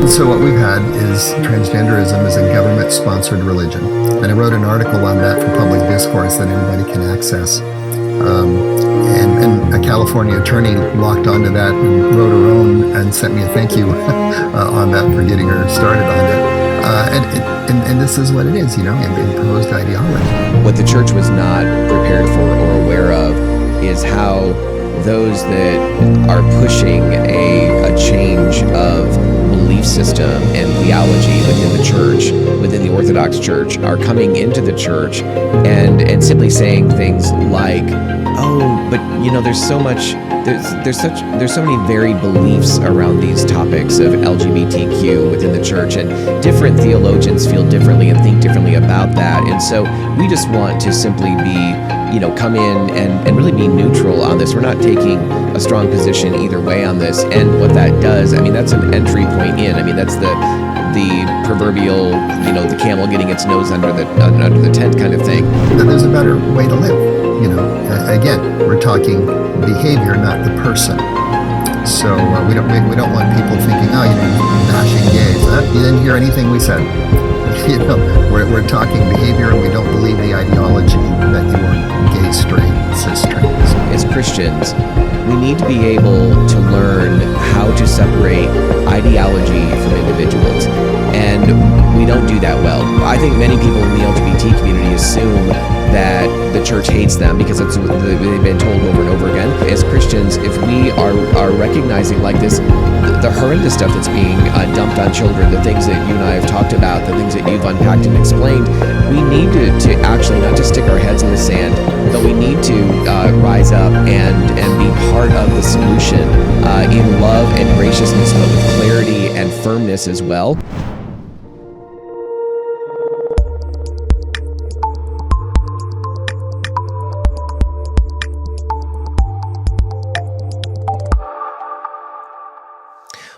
So what we've had is transgenderism is a government-sponsored religion. And I wrote an article on that for public discourse that anybody can access. And a California attorney locked onto that and wrote her own and sent me a thank you on that for getting her started on it. And this is what it is, imposed ideology. What the church was not prepared for or aware of is how those that are pushing a change of belief system and theology within the church, within the Orthodox Church, are coming into the church and simply saying things like, oh, but there's so much, there's so many varied beliefs around these topics of LGBTQ within the church, and different theologians feel differently and think differently about that. And so we just want to simply be, come in and really be neutral on this. We're not taking a strong position either way on this. And what that does, that's an entry point in. That's the proverbial, the camel getting its nose under the tent kind of thing. There's a better way to live. Again, we're talking behavior, not the person. So we don't want people thinking, bashing gays. You didn't hear anything we said. We're talking behavior, and we don't believe the ideology that you are gay, straight, cis, trans. As Christians, we need to be able to learn how to separate ideology from individuals. And we don't do that well. I think many people in the LGBT community assume that the church hates them because they've been told over and over again. As Christians, if we are recognizing like this, the horrendous stuff that's being dumped on children, the things that you and I have talked about, the things that you've unpacked and explained, we need to actually not just stick our heads in the sand, but we need to rise up and be part of the solution in love and graciousness, but with clarity and firmness as well.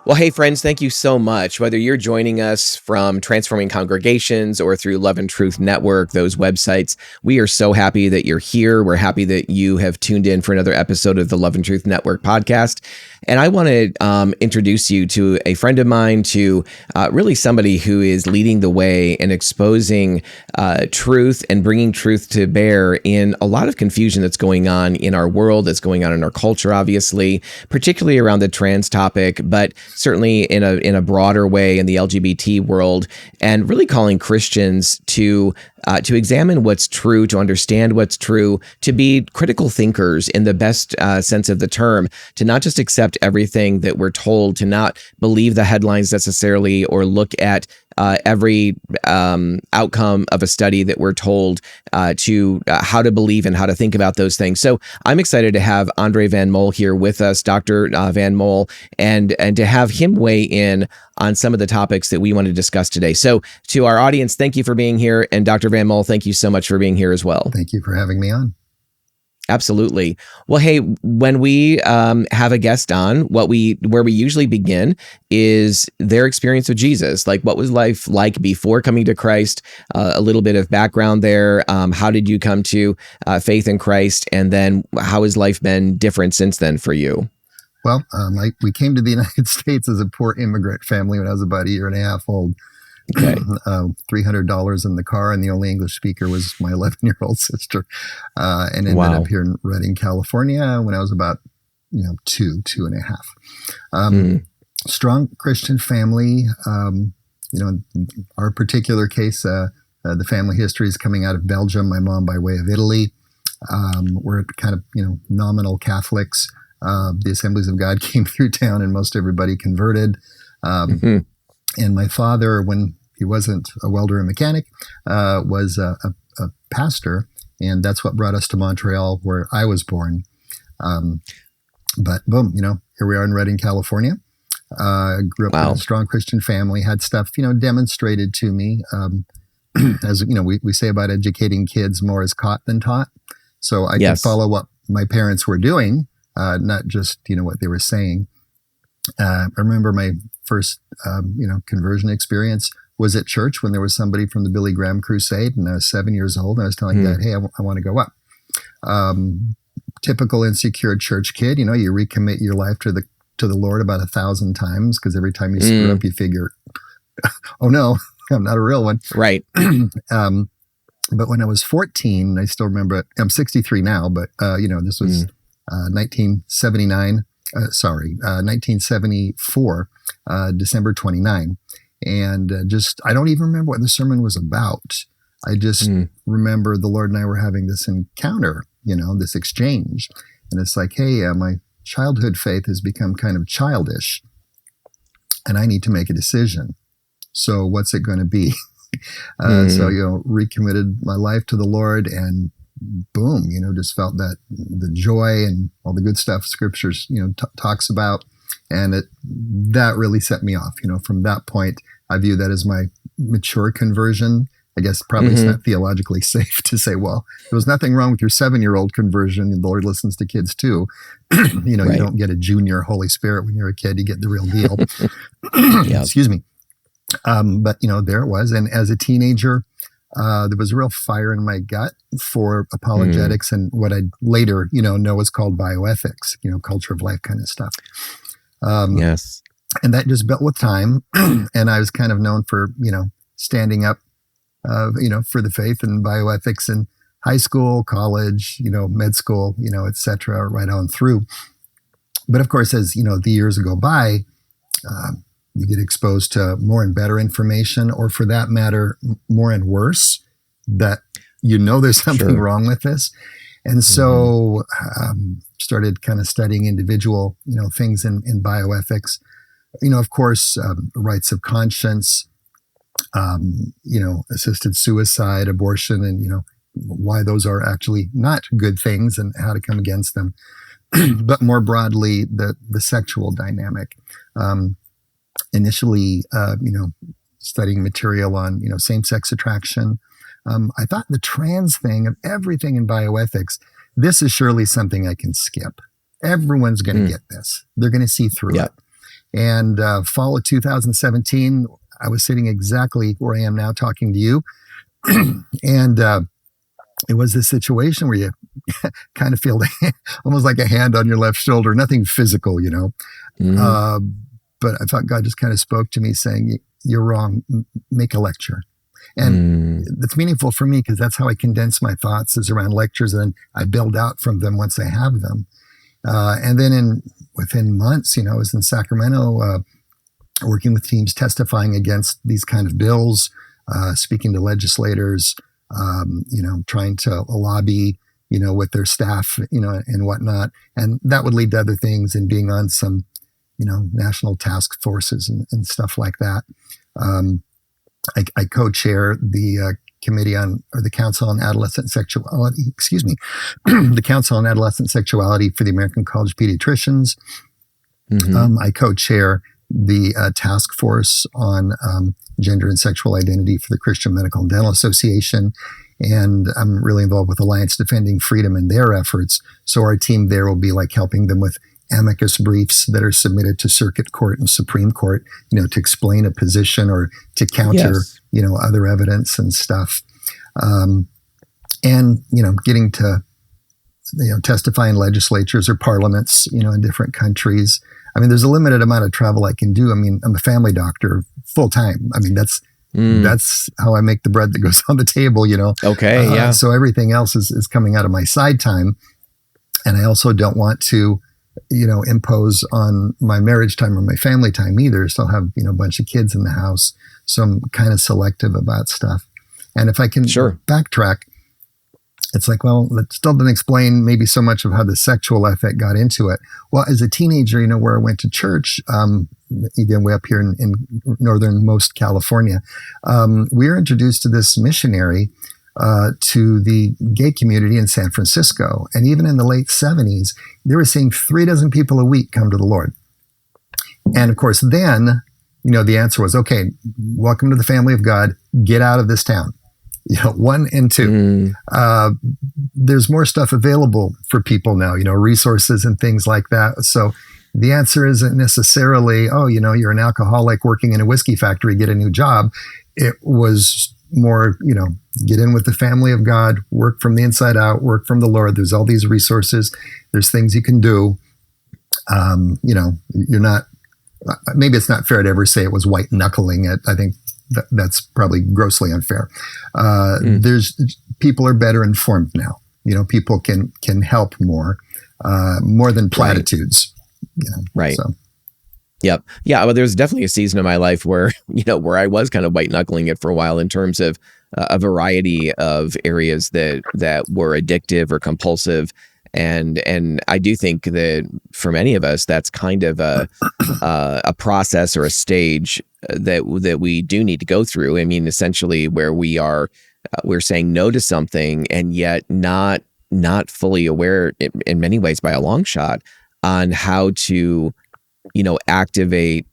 Well, hey, friends, thank you so much. Whether you're joining us from Transforming Congregations or through Love and Truth Network, those websites, we are so happy that you're here. We're happy that you have tuned in for another episode of the Love and Truth Network podcast. And I want to introduce you to a friend of mine, to really somebody who is leading the way and exposing truth and bringing truth to bear in a lot of confusion that's going on in our world, that's going on in our culture, obviously, particularly around the trans topic, but certainly in a broader way in the LGBT world, and really calling Christians to examine what's true, to understand what's true, to be critical thinkers in the best sense of the term, to not just accept everything that we're told, to not believe the headlines necessarily, or look at every outcome of a study that we're told, to how to believe and how to think about those things. So I'm excited to have Andre Van Mol here with us, Dr. Van Mol, and to have him weigh in on some of the topics that we want to discuss today. So to our audience, thank you for being here. And Dr. Van Mol, thank you so much for being here as well. Thank you for having me on. Absolutely. Well, hey, when we have a guest on, where we usually begin is their experience with Jesus. Like, what was life like before coming to Christ? A little bit of background there. How did you come to faith in Christ? And then how has life been different since then for you? Well, we came to the United States as a poor immigrant family when I was about a year and a half old. Okay. $300 in the car, and the only English speaker was my 11-year-old sister. And ended up here in Redding, California when I was about, two and a half. Strong Christian family. Our particular case, the family history is coming out of Belgium. My mom by way of Italy. We're kind of, nominal Catholics. The Assemblies of God came through town, and most everybody converted. And my father, when he wasn't a welder and mechanic, was a pastor, and that's what brought us to Montreal, where I was born. But boom, here we are in Redding, California. Grew up in a strong Christian family, had stuff, demonstrated to me. As we say about educating kids, more is caught than taught. So I could follow what my parents were doing, not just, what they were saying. I remember my first, conversion experience was at church when there was somebody from the Billy Graham Crusade, and I was 7 years old, and I was telling Dad, hey, I want to go up. Typical insecure church kid, you recommit your life to the Lord about 1,000 times, because every time you screw up, you figure oh no, I'm not a real one. Right. But when I was 14, I still remember it. I'm 63 now, but, this was 1979, 1974, December 29. And I don't even remember what the sermon was about. I just remember the Lord and I were having this encounter, this exchange. And it's like, hey, my childhood faith has become kind of childish and I need to make a decision. So what's it going to be? So, recommitted my life to the Lord and boom, just felt that the joy and all the good stuff scriptures, talks about. And that really set me off. From that point, I view that as my mature conversion. I guess probably it's not theologically safe to say, well, there was nothing wrong with your 7-year-old conversion. And the Lord listens to kids too. Right. You don't get a junior Holy Spirit when you're a kid, you get the real deal. Excuse me. But there it was. And as a teenager, there was a real fire in my gut for apologetics and what I later, know was called bioethics, culture of life kind of stuff. Yes. And that just built with time. And I was kind of known for, standing up, for the faith and bioethics in high school, college, med school, et cetera, right on through. But of course, as, the years go by, you get exposed to more and better information, or for that matter, more and worse, that there's something wrong with this. And so started kind of studying individual, things in bioethics, of course, rights of conscience, assisted suicide, abortion, and, why those are actually not good things and how to come against them. But more broadly, the sexual dynamic. Initially, studying material on, same-sex attraction. I thought the trans thing of everything in bioethics, this is surely something I can skip. Everyone's going to get this. They're going to see through it. And fall of 2017, I was sitting exactly where I am now talking to you. And it was this situation where you kind of feel almost like a hand on your left shoulder, nothing physical, but I thought God just kind of spoke to me saying, you're wrong, make a lecture. And that's meaningful for me because that's how I condense my thoughts, is around lectures, and I build out from them once I have them. And then within months, I was in Sacramento working with teams testifying against these kind of bills, speaking to legislators, trying to lobby, with their staff, and whatnot. And that would lead to other things and being on some national task forces and stuff like that. I co-chair the the Council on Adolescent Sexuality, the Council on Adolescent Sexuality for the American College of Pediatricians. I co-chair the task force on gender and sexual identity for the Christian Medical and Dental Association. And I'm really involved with Alliance Defending Freedom and their efforts. So our team there will be like helping them with amicus briefs that are submitted to circuit court and Supreme Court, to explain a position or to counter, other evidence and stuff. And, getting to, testify in legislatures or parliaments, in different countries. I mean, there's a limited amount of travel I can do. I mean, I'm a family doctor full time. I mean, that's how I make the bread that goes on the table, Okay. Yeah. So everything else is coming out of my side time. And I also don't want to, impose on my marriage time or my family time either. Still have, a bunch of kids in the house. So I'm kind of selective about stuff. And if I can backtrack, it's like, well, that still didn't explain maybe so much of how the sexual ethic got into it. Well, as a teenager, where I went to church, again, way up here in northernmost California, we were introduced to this missionary to the gay community in San Francisco. And even in the late 70s, they were seeing 36 people a week come to the Lord. And of course, then, the answer was, okay, welcome to the family of God, get out of this town. 1 and 2. There's more stuff available for people now, resources and things like that. So the answer isn't necessarily, you're an alcoholic working in a whiskey factory, get a new job. It was more, get in with the family of God, work from the inside out, work from the Lord. There's all these resources. There's things you can do. You're not maybe it's not fair to ever say it was white knuckling it. I think that's probably grossly unfair. There's people are better informed now. People can help more than platitudes. Right. So. Yep. Yeah. Well, there's definitely a season of my life where, where I was kind of white knuckling it for a while in terms of a variety of areas that were addictive or compulsive. And I do think that for many of us, that's kind of a process or a stage that we do need to go through. I mean, essentially where we're saying no to something and yet not fully aware in many ways by a long shot on how to activate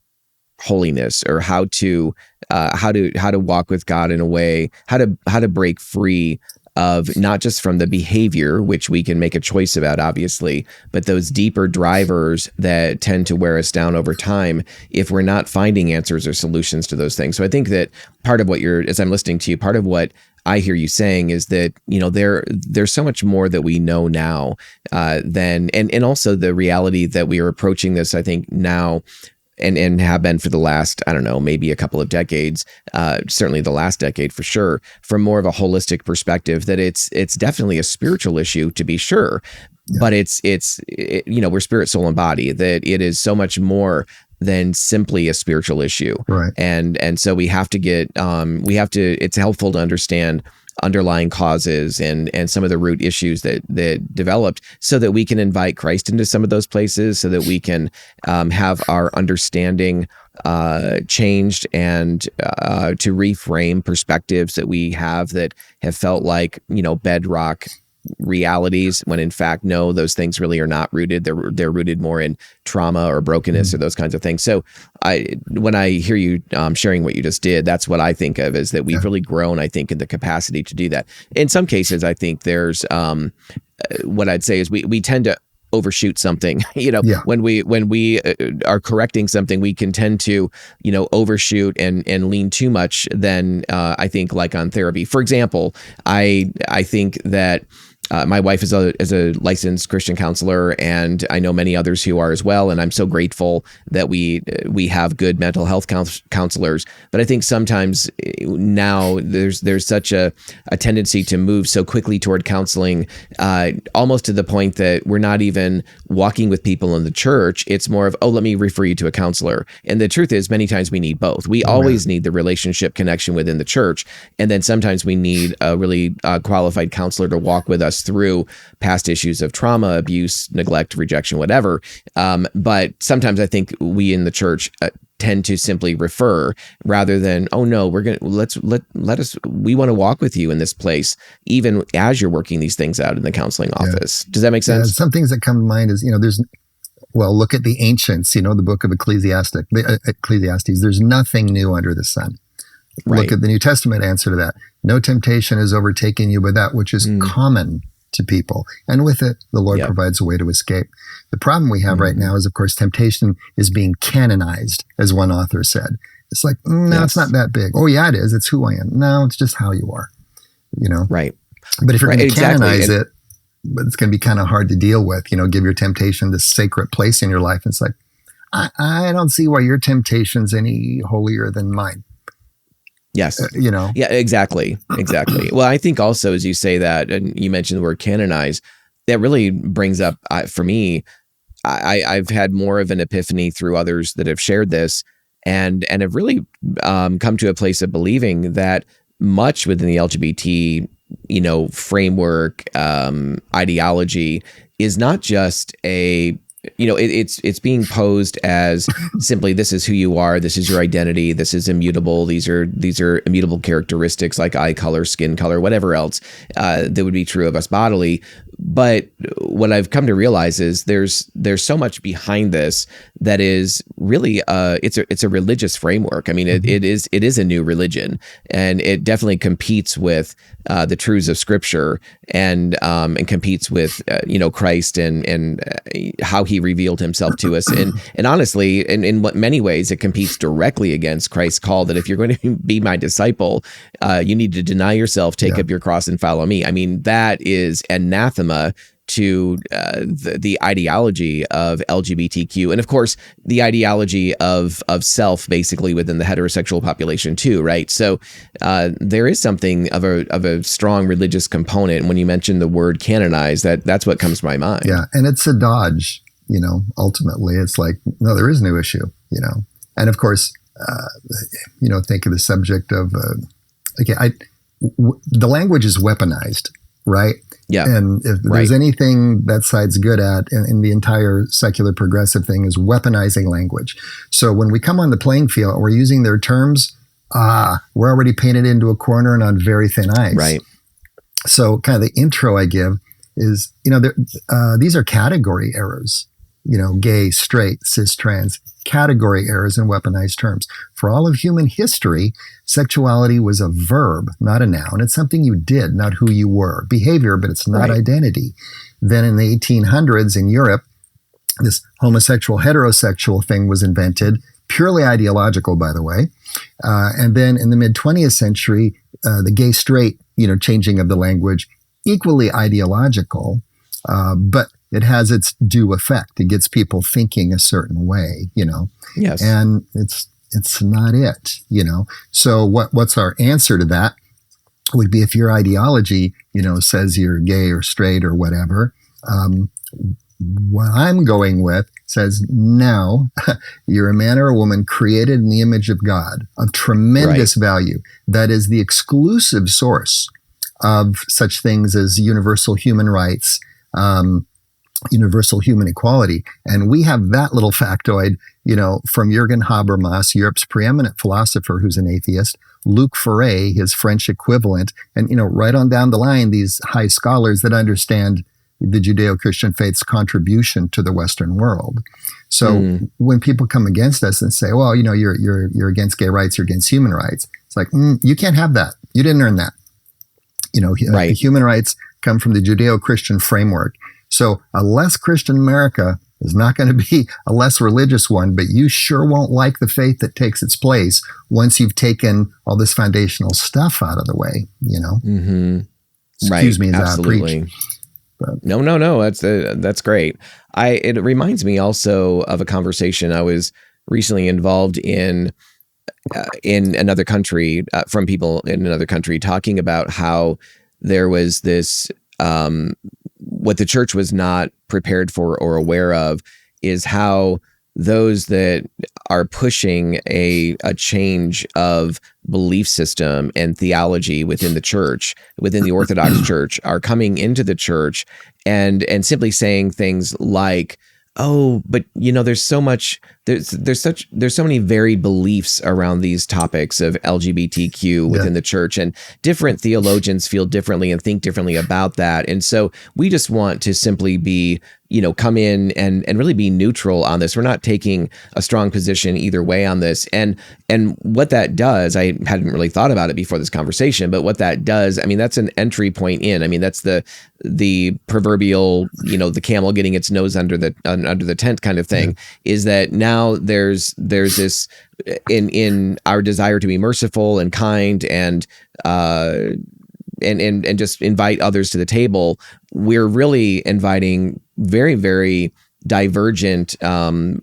holiness, or how to walk with God in a way, how to break free of not just from the behavior, which we can make a choice about, obviously, but those deeper drivers that tend to wear us down over time if we're not finding answers or solutions to those things. So I think that part of what as I'm listening to you, part of what I hear you saying is that, there's so much more that we know now and also the reality that we are approaching this, I think now, and have been for the last, I don't know, maybe a couple of decades, certainly the last decade for sure, from more of a holistic perspective, that it's definitely a spiritual issue, to be sure, but it's we're spirit, soul, and body, that it is so much more than simply a spiritual issue. Right. And so we have to it's helpful to understand underlying causes and some of the root issues that developed, so that we can invite Christ into some of those places, so that we can have our understanding changed, and to reframe perspectives that we have that have felt like, bedrock realities, when in fact, no, those things really are not rooted. They're rooted more in trauma or brokenness or those kinds of things. So when I hear you sharing what you just did, that's what I think of, is that we've really grown, I think, in the capacity to do that. In some cases, I think there's what I'd say is we tend to overshoot something. When we are correcting something, we can tend to overshoot and lean too much. Then I think, like on therapy, for example, I think that my wife is a licensed Christian counselor, and I know many others who are as well. And I'm so grateful that we have good mental health counselors. But I think sometimes now there's such a tendency to move so quickly toward counseling, almost to the point that we're not even walking with people in the church. It's more of, let me refer you to a counselor. And the truth is, many times we need both. We always need the relationship connection within the church, and then sometimes we need a really qualified counselor to walk with us through past issues of trauma, abuse, neglect, rejection, whatever. But sometimes I think we in the church tend to simply refer, rather than, oh no, we're going to we want to walk with you in this place, even as you're working these things out in the counseling office. Does that make sense? Some things that come to mind is, look at the ancients, the book of Ecclesiastes, there's nothing new under the sun. Right. Look at the New Testament answer to that. No temptation is overtaking you but that which is common to people. And with it, the Lord provides a way to escape. The problem we have right now is, of course, temptation is being canonized, as one author said. It's like, no, it's not that big. Oh, yeah, it is. It's who I am. No, it's just how you are, Right. But if you're going to canonize it, but it's going to be kind of hard to deal with, give your temptation this sacred place in your life. And it's like, I don't see why your temptation's any holier than mine. Yes. Yeah, exactly. Well, I think also, as you say that, and you mentioned the word canonize, that really brings up, for me, I've had more of an epiphany through others that have shared this, and have really come to a place of believing that much within the LGBT, framework, ideology is not just a, it's being posed as simply, this is who you are, this is your identity, this is immutable, these are immutable characteristics like eye color, skin color, whatever else that would be true of us bodily. But what I've come to realize is there's so much behind this that is really it's a religious framework. I mean, it is a new religion, and it definitely competes with the truths of Scripture, and competes with Christ and how He revealed Himself to us, and honestly, in what many ways it competes directly against Christ's call that if you're going to be my disciple, you need to deny yourself, take up your cross, and follow me. I mean, that is anathema to the ideology of LGBTQ, and of course the ideology of self, basically within the heterosexual population too, right? So there is something of a strong religious component. And when you mention the word canonize, that's what comes to my mind. Yeah, and it's a dodge. Ultimately, it's like, no, there is no issue. And of course, think of the subject of the language is weaponized, right? Yeah. And if there's anything that side's good at in the entire secular progressive thing is weaponizing language. So when we come on the playing field and we're using their terms, we're already painted into a corner and on very thin ice. Right. So kind of the intro I give is, these are category errors, gay, straight, cis, trans, category errors in weaponized terms. For all of human history, sexuality was a verb, not a noun. It's something you did, not who you were. Behavior, but it's not identity. Then in the 1800s in Europe, this homosexual, heterosexual thing was invented, purely ideological, by the way. And then in the mid-20th century, the gay, straight, changing of the language, equally ideological, but it has its due effect. It gets people thinking a certain way, Yes. And it's not it, So what's our answer to that would be, if your ideology, says you're gay or straight or whatever, what I'm going with says, no, you're a man or a woman created in the image of God, of tremendous value. That is the exclusive source of such things as universal human rights, universal human equality. And we have that little factoid, from Jürgen Habermas, Europe's preeminent philosopher who's an atheist, Luc Ferré, his French equivalent, and, right on down the line, these high scholars that understand the Judeo-Christian faith's contribution to the Western world. So when people come against us and say, well, you're against gay rights, you're against human rights, it's like, you can't have that. You didn't earn that. Human rights come from the Judeo-Christian framework. So a less Christian America is not going to be a less religious one, but you sure won't like the faith that takes its place once you've taken all this foundational stuff out of the way, Mm-hmm. Excuse me as absolutely. I preach. But. No, that's great. It reminds me also of a conversation I was recently involved in another country, from people in another country, talking about how there was this, what the church was not prepared for or aware of is how those that are pushing a change of belief system and theology within the church, within the Orthodox Church, are coming into the church and simply saying things like, oh, but there's so much, there's so many varied beliefs around these topics of LGBTQ within the church, and different theologians feel differently and think differently about that. And so we just want to simply be, come in and really be neutral on this. We're not taking a strong position either way on this. And what that does, I hadn't really thought about it before this conversation, but what that does, that's an entry point in. That's the proverbial, the camel getting its nose under the tent kind of thing, is that now there's this in our desire to be merciful and kind and just invite others to the table. We're really inviting very, very divergent from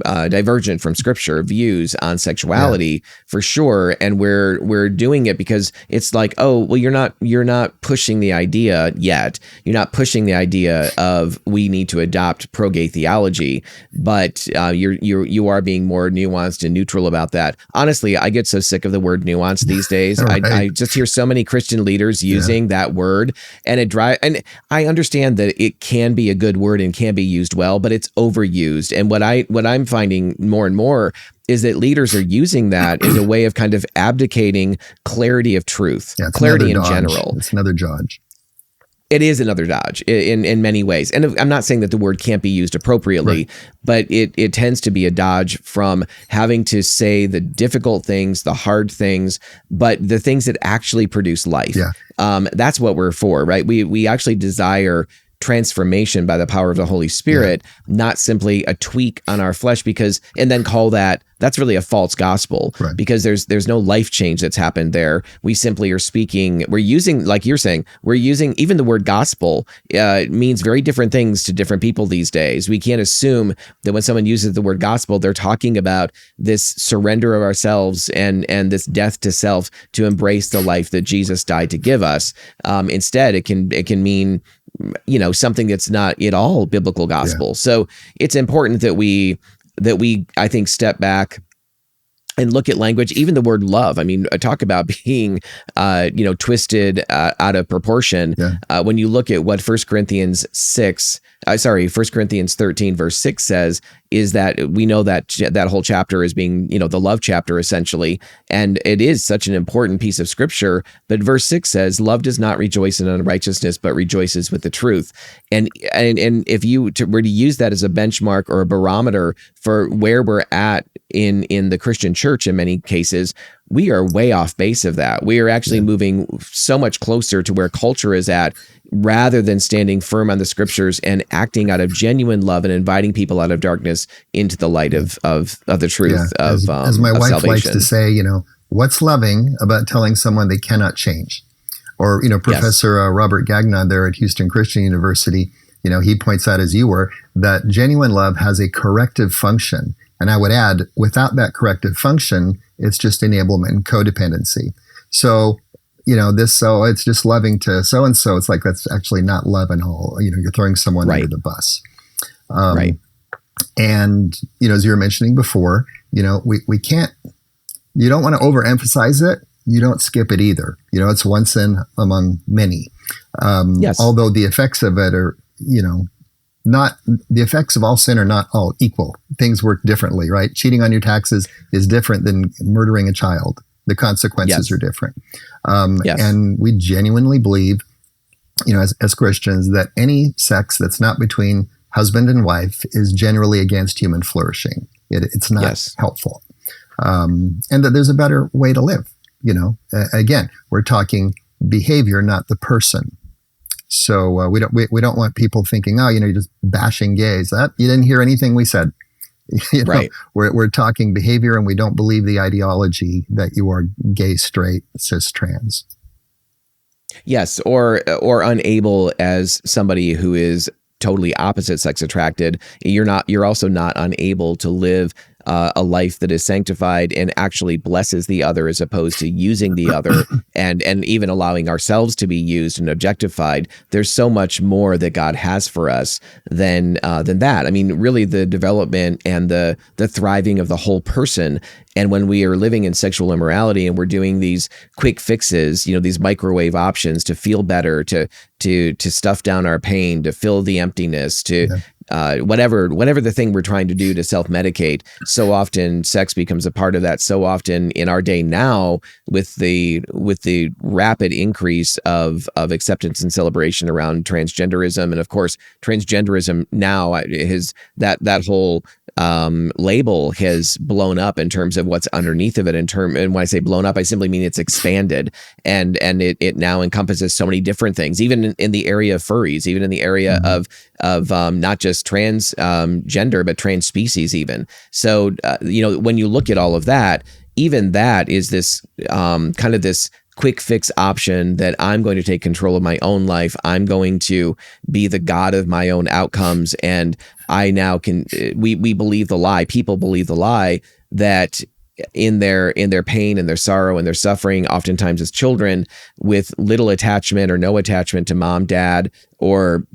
Scripture views on sexuality for sure, and we're doing it because it's like, oh well, you're not pushing the idea yet. You're not pushing the idea of we need to adopt pro-gay theology, but you are being more nuanced and neutral about that. Honestly, I get so sick of the word nuance these days. Right. I just hear so many Christian leaders using that word, and and I understand that it can be a good word and can be used well, but it's overused. And what I'm finding more and more is that leaders are using that as a way of kind of abdicating clarity of truth, clarity in general. It's another dodge. It is another dodge in many ways. And I'm not saying that the word can't be used appropriately, but it tends to be a dodge from having to say the difficult things, the hard things, but the things that actually produce life. That's what we're for, right? We actually desire transformation by the power of the Holy Spirit, not simply a tweak on our flesh, and then call that's really a false gospel, because there's no life change that's happened there. We simply are speaking, we're using, like you're saying, we're using, even the word gospel means very different things to different people these days. We can't assume that when someone uses the word gospel, they're talking about this surrender of ourselves and this death to self to embrace the life that Jesus died to give us. Instead, it can mean, something that's not at all biblical gospel. So it's important that we, I think, step back and look at language, even the word love. I mean, talk about being, twisted out of proportion. When you look at what 1 Corinthians 13 verse 6 says, is that we know that whole chapter is being, the love chapter essentially. And it is such an important piece of scripture. But verse 6 says, love does not rejoice in unrighteousness, but rejoices with the truth. And if you were to use that as a benchmark or a barometer for where we're at in the Christian church, in many cases, we are way off base of that. We are actually moving so much closer to where culture is at, rather than standing firm on the scriptures and acting out of genuine love and inviting people out of darkness into the light of the truth as my of wife salvation. likes to say, what's loving about telling someone they cannot change? Or, Professor Robert Gagnon there at Houston Christian University, he points out, as you were, that genuine love has a corrective function. And I would add, without that corrective function, it's just enablement and codependency. So, it's just loving to so-and-so. It's like, that's actually not love at all. You're throwing someone under the bus. And, as you were mentioning before, we can't, you don't want to overemphasize it. You don't skip it either. It's one sin among many. Although the effects of it are, not the effects of all sin are not all equal. Things work differently, right? Cheating on your taxes is different than murdering a child. The consequences are different. And we genuinely believe, as Christians, that any sex that's not between husband and wife is generally against human flourishing. It's not helpful. And that there's a better way to live. Again, we're talking behavior, not the person. So we don't want people thinking, you're just bashing gays. That you didn't hear anything we said. We're talking behavior, and we don't believe the ideology that you are gay, straight, cis, trans. Yes, or unable as somebody who is totally opposite sex attracted. You're also not unable to live a life that is sanctified and actually blesses the other, as opposed to using the other and even allowing ourselves to be used and objectified. There's so much more that God has for us than that. I mean, really, the development and the thriving of the whole person. And when we are living in sexual immorality and we're doing these quick fixes, these microwave options to feel better, to stuff down our pain, to fill the emptiness, to whatever the thing we're trying to do to self-medicate, so often sex becomes a part of that. So often in our day now, with the rapid increase of acceptance and celebration around transgenderism, and of course transgenderism now is that whole label has blown up in terms of what's underneath of it. And when I say blown up, I simply mean it's expanded, and it now encompasses so many different things, even in the area of furries, even in the area of not just transgender, but trans species even. So, when you look at all of that, even that is this kind of this quick fix option that I'm going to take control of my own life. I'm going to be the God of my own outcomes. And I now we believe the lie. People believe the lie that in their pain and their sorrow and their suffering, oftentimes as children, with little attachment or no attachment to mom, dad, or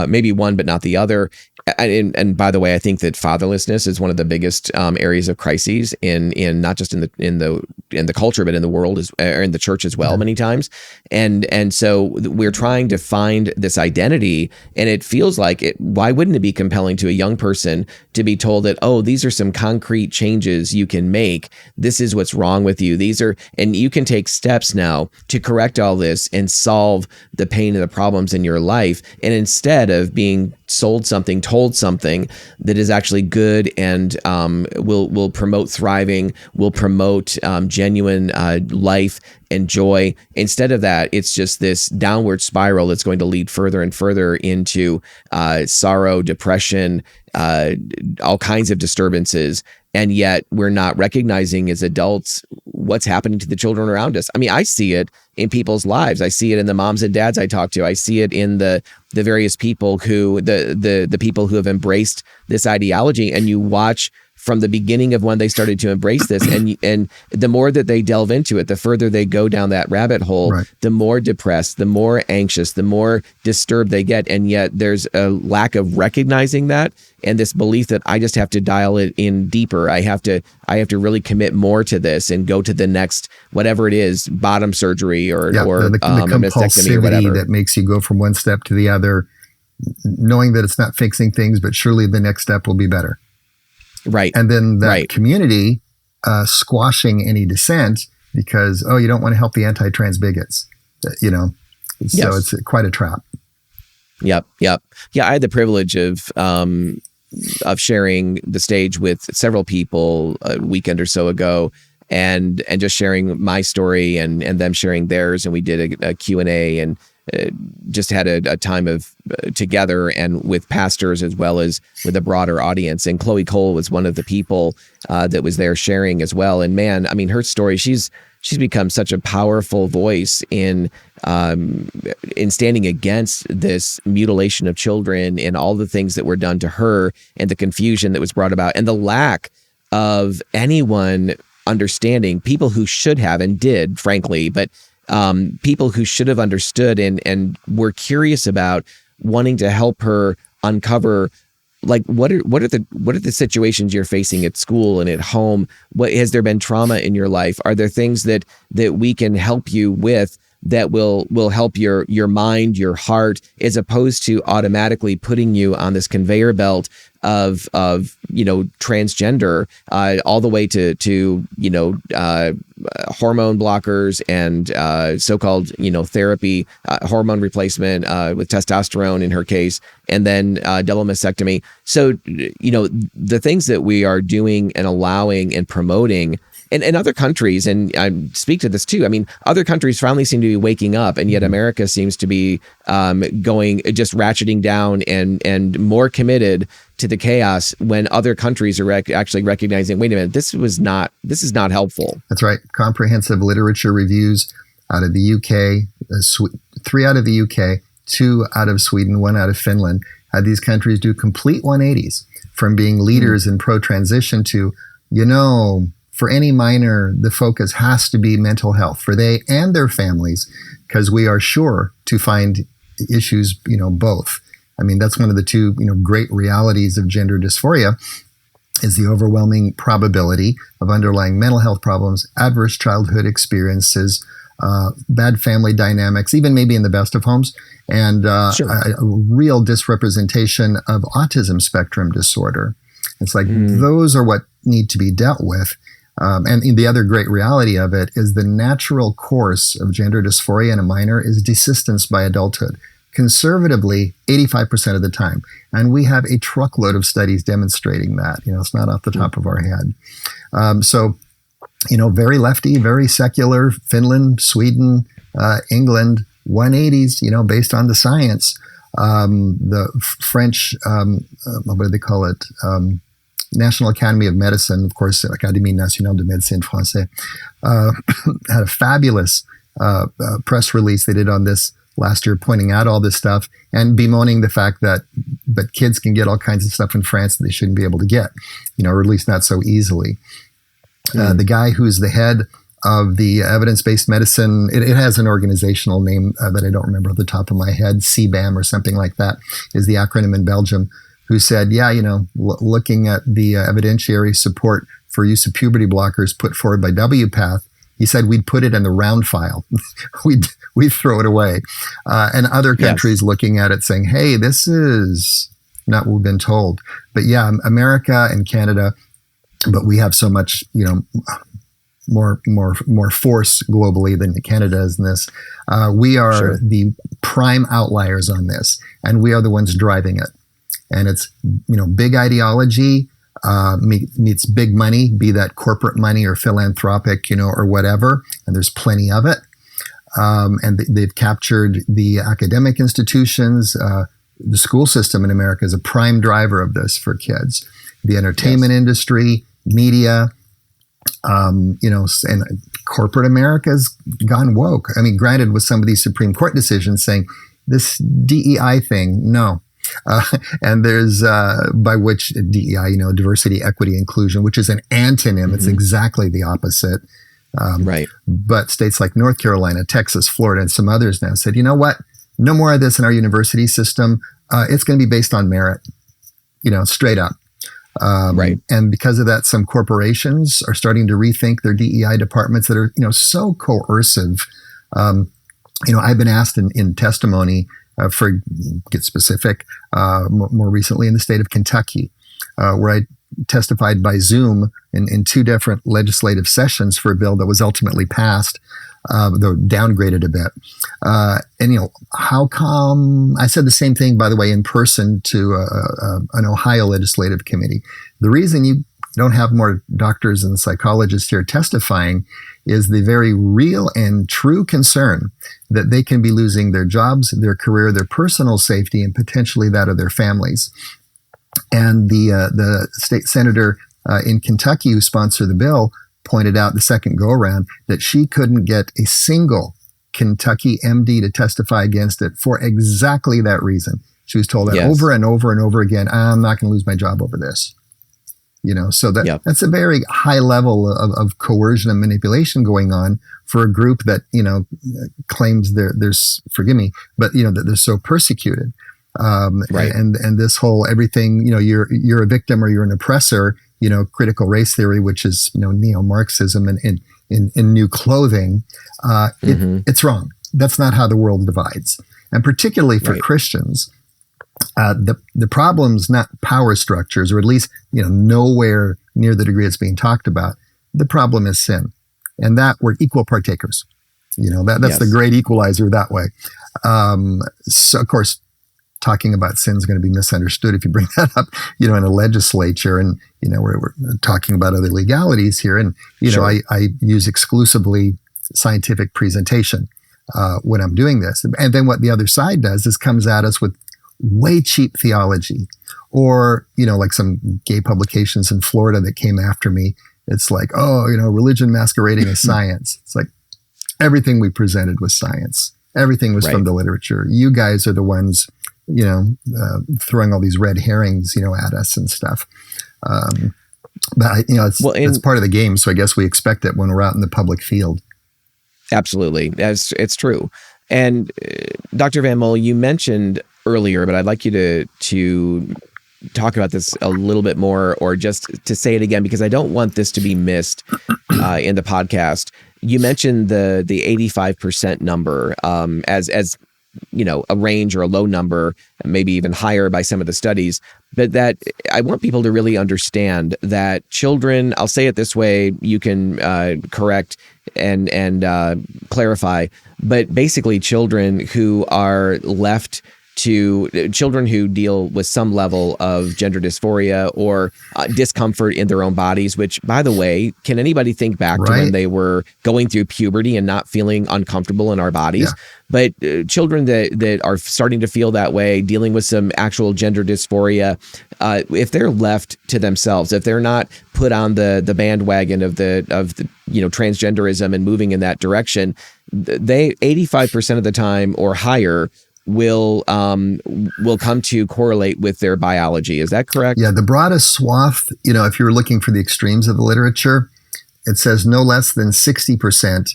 maybe one but not the other. And by the way, I think that fatherlessness is one of the biggest areas of crises in not just in the culture, but in the world or in the church as well, many times. And so we're trying to find this identity, and it feels like it. Why wouldn't it be compelling to a young person to be told that, these are some concrete changes you can make. This is what's wrong with you. And you can take steps now to correct all this and solve the pain and the problems in your life. And instead of being told something that is actually good and will promote thriving, will promote genuine life and joy. Instead of that, it's just this downward spiral that's going to lead further and further into sorrow, depression, all kinds of disturbances. And yet we're not recognizing as adults what's happening to the children around us. I mean, I see it in people's lives. I see it in the moms and dads I talk to. I see it in the various people who, the people who have embraced this ideology. And you watch from the beginning of when they started to embrace this, and the more that they delve into it, the further they go down that rabbit hole, right, the more depressed, the more anxious, the more disturbed they get. And yet there's a lack of recognizing that, and this belief that I just have to dial it in deeper. I have to really commit more to this and go to the next, whatever it is, bottom surgery or the a mastectomy or whatever. That makes you go from one step to the other, knowing that it's not fixing things, but surely the next step will be better. Right. And then that community squashing any dissent because, you don't want to help the anti-trans bigots, So it's quite a trap. Yep. Yeah, I had the privilege of sharing the stage with several people a weekend or so ago, and just sharing my story and them sharing theirs. And we did a Q&A and just had a time of together and with pastors as well as with a broader audience. And Chloe Cole was one of the people that was there sharing as well. And man, I mean, her story, she's become such a powerful voice in standing against this mutilation of children and all the things that were done to her and the confusion that was brought about and the lack of anyone understanding, people who should have and did, frankly, but people who should have understood and were curious about wanting to help her uncover, like, what are the situations you're facing at school and at home? What has there been trauma in your life? Are there things that we can help you with that will help your mind, your heart, as opposed to automatically putting you on this conveyor belt of transgender, all the way to hormone blockers and so-called therapy, hormone replacement with testosterone in her case, and then double mastectomy. So the things that we are doing and allowing and promoting. And in other countries, and I speak to this too, I mean, other countries finally seem to be waking up, and yet America seems to be just ratcheting down and more committed to the chaos when other countries are actually recognizing, wait a minute, this is not helpful. That's right. Comprehensive literature reviews out of the UK, 3 out of the UK, 2 out of Sweden, 1 out of Finland, had these countries do complete 180s from being leaders in pro-transition to, for any minor, the focus has to be mental health for they and their families, because we are sure to find issues, both. I mean, that's one of the two, great realities of gender dysphoria is the overwhelming probability of underlying mental health problems, adverse childhood experiences, bad family dynamics, even maybe in the best of homes, and a real disrepresentation of autism spectrum disorder. It's like those are what need to be dealt with. And the other great reality of it is the natural course of gender dysphoria in a minor is desistance by adulthood, conservatively 85% of the time. And we have a truckload of studies demonstrating that. It's not off the top of our head. So, very lefty, very secular, Finland, Sweden, England, 180s, based on the science. The French, what do they call it? National Academy of Medicine, of course, Académie Nationale de Médecine Française, had a fabulous press release they did on this last year, pointing out all this stuff and bemoaning the fact that kids can get all kinds of stuff in France that they shouldn't be able to get, or at least not so easily. The guy who's the head of the evidence-based medicine, it has an organizational name that I don't remember off the top of my head, CBAM or something like that, is the acronym in Belgium, who said, looking at the evidentiary support for use of puberty blockers put forward by WPATH, he said we'd put it in the round file. we'd throw it away. And other countries looking at it saying, hey, this is not what we've been told. But America and Canada, but we have so much, more force globally than Canada is in this. We are the prime outliers on this, and we are the ones driving it. And it's, big ideology, meets big money, be that corporate money or philanthropic, or whatever, and there's plenty of it. And they've captured the academic institutions. The school system in America is a prime driver of this for kids. The entertainment industry, media, and corporate America's gone woke. I mean, granted, with some of these Supreme Court decisions saying this DEI thing, no. And there's, by which DEI, diversity, equity, inclusion, which is an antonym. Mm-hmm. It's exactly the opposite. Right. But states like North Carolina, Texas, Florida, and some others now said, you know what? No more of this in our university system. It's going to be based on merit, straight up. Right. And because of that, some corporations are starting to rethink their DEI departments that are, so coercive. I've been asked in testimony, get specific, more recently in the state of Kentucky, where I testified by Zoom in two different legislative sessions for a bill that was ultimately passed, though downgraded a bit. How come? I said the same thing, by the way, in person to an Ohio legislative committee. The reason you don't have more doctors and psychologists here testifying is the very real and true concern that they can be losing their jobs, their career, their personal safety, and potentially that of their families. And the state senator in Kentucky who sponsored the bill pointed out the second go around that she couldn't get a single Kentucky MD to testify against it for exactly that reason. She was told that over and over and over again, I'm not going to lose my job over this. So that's a very high level of coercion and manipulation going on for a group that, claims there's, forgive me, but, that they're so persecuted. Right. And this whole everything, you're a victim or you're an oppressor, critical race theory, which is, neo-Marxism and in new clothing, it's wrong. That's not how the world divides. And particularly for Christians, the problem's not power structures, or at least, nowhere near the degree it's being talked about. The problem is sin. And that we're equal partakers. That's the great equalizer that way. So of course, talking about sin is going to be misunderstood if you bring that up, in a legislature, and, we're talking about other legalities here. And, I use exclusively scientific presentation when I'm doing this. And then what the other side does is comes at us with way cheap theology, or, like some gay publications in Florida that came after me. It's like, religion masquerading as science. It's like everything we presented was science. Everything was from the literature. You guys are the ones, throwing all these red herrings, at us and stuff. But it's part of the game. So I guess we expect it when we're out in the public field. Absolutely. It's true. And Dr. Van Mol, you mentioned earlier, but I'd like you to talk about this a little bit more, or just to say it again, because I don't want this to be missed in the podcast. You mentioned the 85% number as a range or a low number, maybe even higher by some of the studies. But that I want people to really understand that children, I'll say it this way, you can correct and clarify, but basically children who are left to children who deal with some level of gender dysphoria or discomfort in their own bodies, which, by the way, can anybody think back to when they were going through puberty and not feeling uncomfortable in our bodies? Yeah. But children that are starting to feel that way, dealing with some actual gender dysphoria, if they're left to themselves, if they're not put on the bandwagon of the transgenderism and moving in that direction, they 85% of the time or higher will come to correlate with their biology. Is that correct? Yeah, the broadest swath, if you're looking for the extremes of the literature, it says no less than 60%.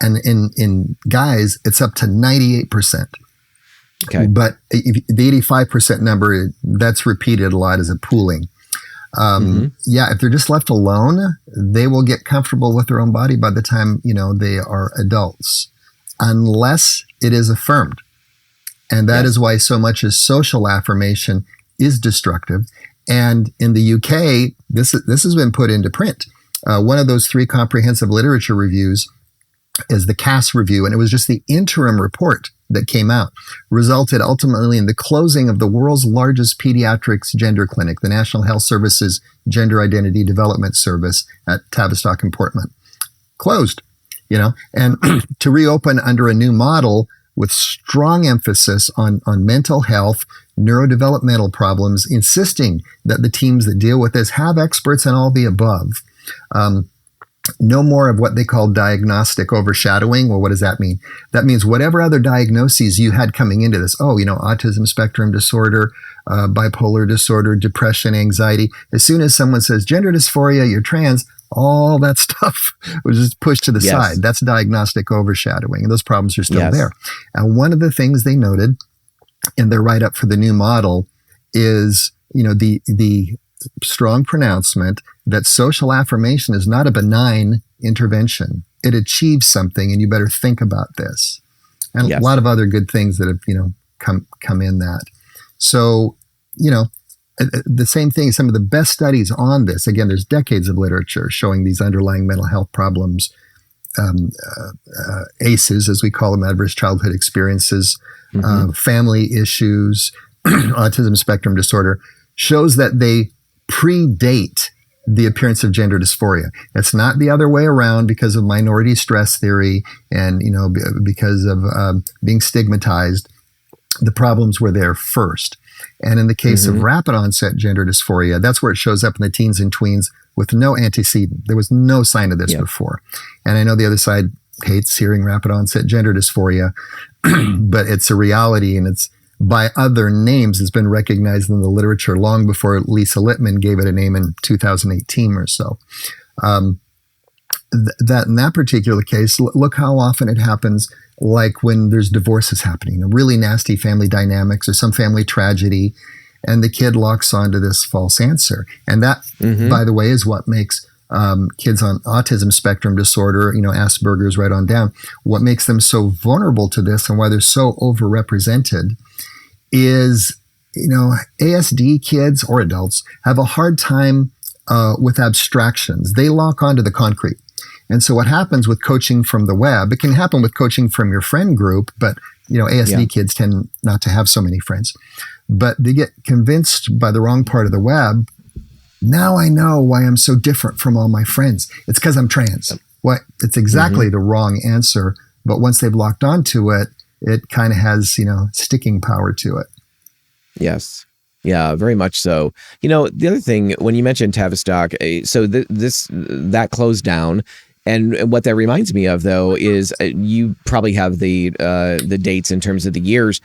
And in guys, it's up to 98%. Okay. But the 85% number, that's repeated a lot as a pooling. Yeah, if they're just left alone, they will get comfortable with their own body by the time, they are adults, unless it is affirmed. And that is why so much as social affirmation is destructive. And in the UK, this has been put into print. One of those 3 comprehensive literature reviews is the Cass review, and it was just the interim report that came out resulted ultimately in the closing of the world's largest pediatrics gender clinic, the National Health Service's Gender Identity Development Service at Tavistock and Portman. Closed, and to reopen under a new model with strong emphasis on mental health, neurodevelopmental problems, insisting that the teams that deal with this have experts in all the above. No more of what they call diagnostic overshadowing. Well, what does that mean? That means whatever other diagnoses you had coming into this, autism spectrum disorder, bipolar disorder, depression, anxiety. As soon as someone says gender dysphoria, you're trans, all that stuff was just pushed to the side. That's diagnostic overshadowing, and those problems are still there. And one of the things they noted in their write-up for the new model is, the strong pronouncement that social affirmation is not a benign intervention. It achieves something, and you better think about this. And a lot of other good things that have, come in that. So, the same thing, some of the best studies on this, again, there's decades of literature showing these underlying mental health problems, ACEs, as we call them, adverse childhood experiences, family issues, autism spectrum disorder, shows that they predate the appearance of gender dysphoria. It's not the other way around because of minority stress theory and, because of being stigmatized. The problems were there first. And in the case of rapid onset gender dysphoria, that's where it shows up in the teens and tweens with no antecedent. There was no sign of this before. And I know the other side hates hearing rapid onset gender dysphoria, but it's a reality, and it's by other names. It's been recognized in the literature long before Lisa Littman gave it a name in 2018 or so. That in that particular case, look how often it happens, like when there's divorces happening, a really nasty family dynamics or some family tragedy, and the kid locks onto this false answer. And that, by the way, is what makes kids on autism spectrum disorder, Asperger's right on down, what makes them so vulnerable to this and why they're so overrepresented is, ASD kids or adults have a hard time with abstractions. They lock onto the concrete. And so what happens with coaching from the web, it can happen with coaching from your friend group, but ASD kids tend not to have so many friends. But they get convinced by the wrong part of the web. Now I know why I'm so different from all my friends. It's because I'm trans. It's exactly the wrong answer. But once they've locked onto it, it kind of has, sticking power to it. Yes. Yeah, very much so. The other thing, when you mentioned Tavistock, so that closed down. And what that reminds me of, though, is you probably have the dates in terms of the years.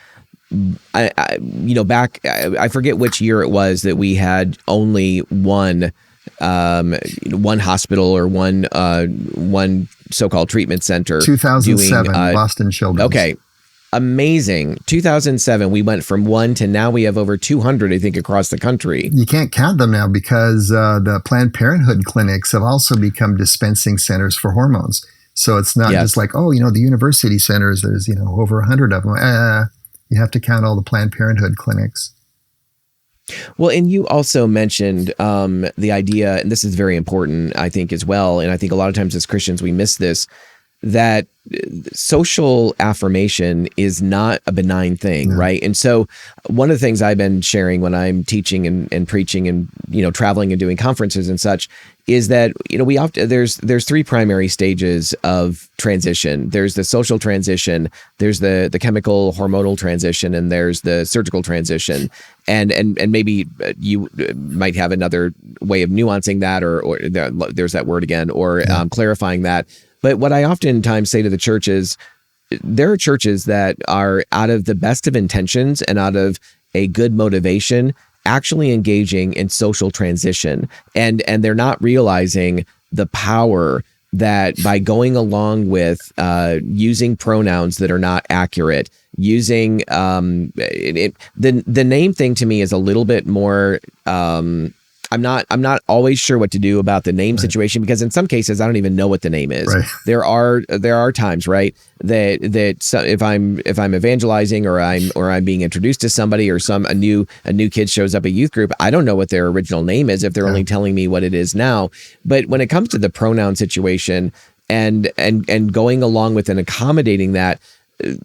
I forget which year it was that we had only one hospital or one so-called treatment center. 2007, Boston Children's. Okay. Amazing. 2007, we went from one to now we have over 200, I think, across the country. You can't count them now because the Planned Parenthood clinics have also become dispensing centers for hormones. So it's not just like, the university centers, there's, over 100 of them. You have to count all the Planned Parenthood clinics. Well, and you also mentioned the idea, and this is very important, I think, as well, and I think a lot of times as Christians we miss this, that social affirmation is not a benign thing, right? And so one of the things I've been sharing when I'm teaching and preaching and, traveling and doing conferences and such is that, we often, there's three primary stages of transition. There's the social transition, there's the chemical hormonal transition, and there's the surgical transition. And maybe you might have another way of nuancing that, or there's that word again, or clarifying that. But what I oftentimes say to the church is, there are churches that are out of the best of intentions and out of a good motivation actually engaging in social transition. And they're not realizing the power that by going along with using pronouns that are not accurate, using the name thing to me is a little bit more I'm not always sure what to do about the name situation, because in some cases I don't even know what the name is. Right. There are times, right, that so if I'm evangelizing or I'm being introduced to somebody, or a new kid shows up at youth group, I don't know what their original name is if they're only telling me what it is now. But when it comes to the pronoun situation and going along with and accommodating that,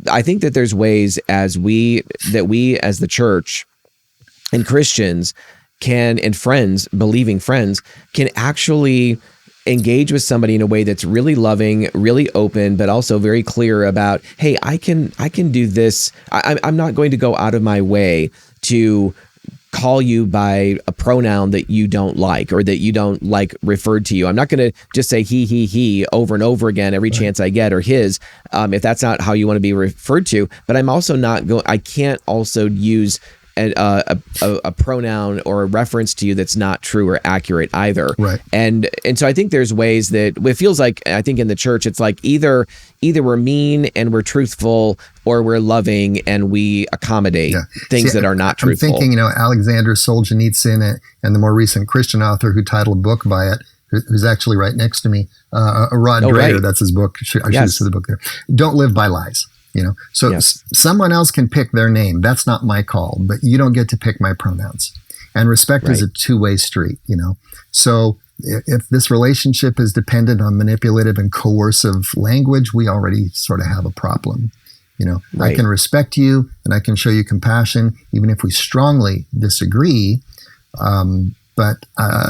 I think that there's ways as we as the church and Christians can, and friends, believing friends, can actually engage with somebody in a way that's really loving, really open, but also very clear about, hey, I can do this. I'm not going to go out of my way to call you by a pronoun that you don't like or that you don't like referred to you. I'm not going to just say he over and over again every chance I get, or his, if that's not how you want to be referred to. But I'm also not going. I can't also use a pronoun or a reference to you that's not true or accurate either. Right. And so I think there's ways that it feels like, I think in the church, it's like either we're mean and we're truthful, or we're loving and we accommodate things that are not truthful. I'm thinking, Alexander Solzhenitsyn and the more recent Christian author who titled a book by it, who's actually right next to me, Rod Dreher, that's his book. I should have said the book there. Don't live by lies. So someone else can pick their name. That's not my call, but you don't get to pick my pronouns. And respect is a two-way street, So if this relationship is dependent on manipulative and coercive language, we already sort of have a problem. I can respect you and I can show you compassion, even if we strongly disagree. But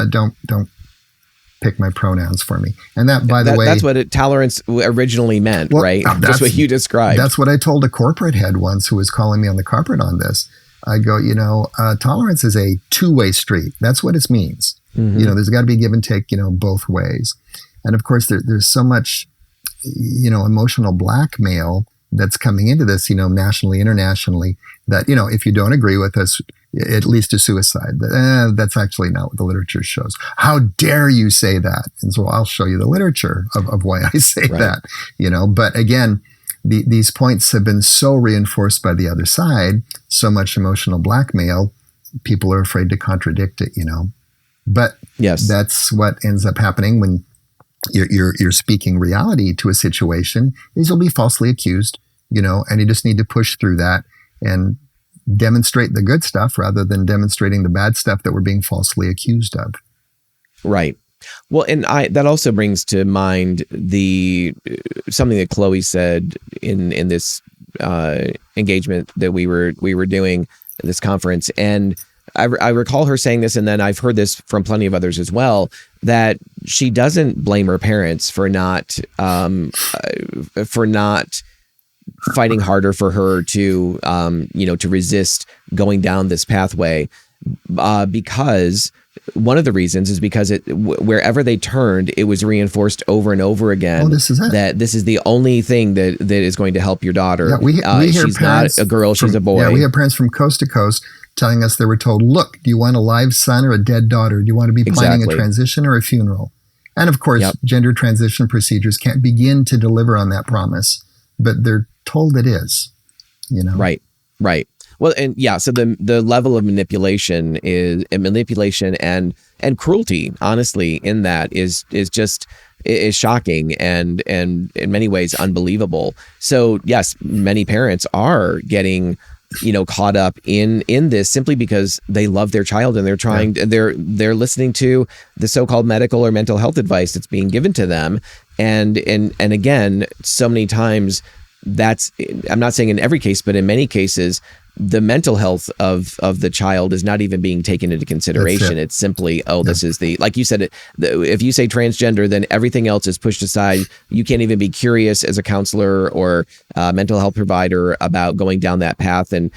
don't pick my pronouns for me. And that, by the way, that's what tolerance originally meant, right? That's what you described. That's what I told a corporate head once who was calling me on the carpet on this. I go, tolerance is a two-way street. That's what it means. Mm-hmm. There's got to be give and take, both ways. And of course, there's so much, emotional blackmail that's coming into this, nationally, internationally, that, if you don't agree with us, it leads to suicide. That's actually not what the literature shows. How dare you say that? And so I'll show you the literature of why I say that, But again, these points have been so reinforced by the other side, so much emotional blackmail, people are afraid to contradict it, But that's what ends up happening when you're speaking reality to a situation, is you'll be falsely accused, and you just need to push through that and demonstrate the good stuff rather than demonstrating the bad stuff that we're being falsely accused of. Right. Well, and that also brings to mind something that Chloe said in this engagement that we were doing at this conference, and I recall her saying this, and then I've heard this from plenty of others as well, that she doesn't blame her parents for not fighting harder for her to to resist going down this pathway, because one of the reasons is because wherever they turned, it was reinforced over and over again that this is the only thing that is going to help your daughter. Yeah, we hear she's not a girl, she's a boy. Yeah, we have parents from coast to coast telling us they were told, look, do you want a live son or a dead daughter? Do you want to be planning a transition or a funeral? And of course, gender transition procedures can't begin to deliver on that promise, but they're told it is, Right. Well, and so the level of manipulation and cruelty, honestly, in that is shocking and in many ways unbelievable. So yes, many parents are getting caught up in this simply because they love their child and they're trying they're listening to the so-called medical or mental health advice that's being given to them, and again, so many times that's, I'm not saying in every case, but in many cases, the mental health of the child is not even being taken into consideration. It's simply, this is like you said, if you say transgender, then everything else is pushed aside. You can't even be curious as a counselor or mental health provider about going down that path and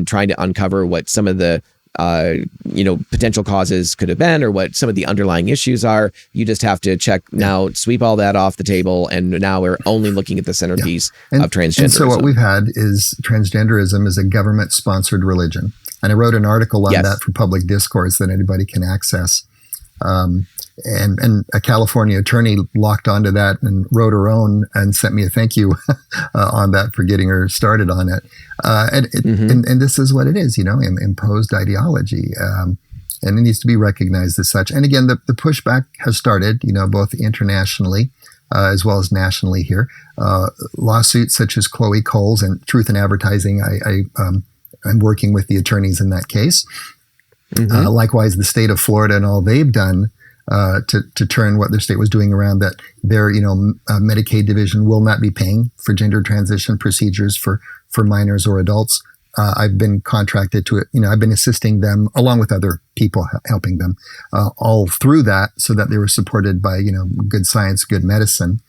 trying to uncover what some of the potential causes could have been, or what some of the underlying issues are. You just have to sweep all that off the table, and now we're only looking at the centerpiece of transgenderism. And so what we've had is transgenderism is a government-sponsored religion. And I wrote an article on that for public discourse that anybody can access. And a California attorney locked onto that and wrote her own and sent me a thank you on that for getting her started on it. And this is what it is, imposed ideology. And it needs to be recognized as such. And again, the pushback has started, both internationally as well as nationally here. Lawsuits such as Chloe Cole's and Truth in Advertising, I'm working with the attorneys in that case. Likewise, the state of Florida and all they've done to turn what their state was doing around, that their Medicaid division will not be paying for gender transition procedures for minors or adults. I've been contracted to it. I've been assisting them along with other people helping them all through that, so that they were supported by good science, good medicine.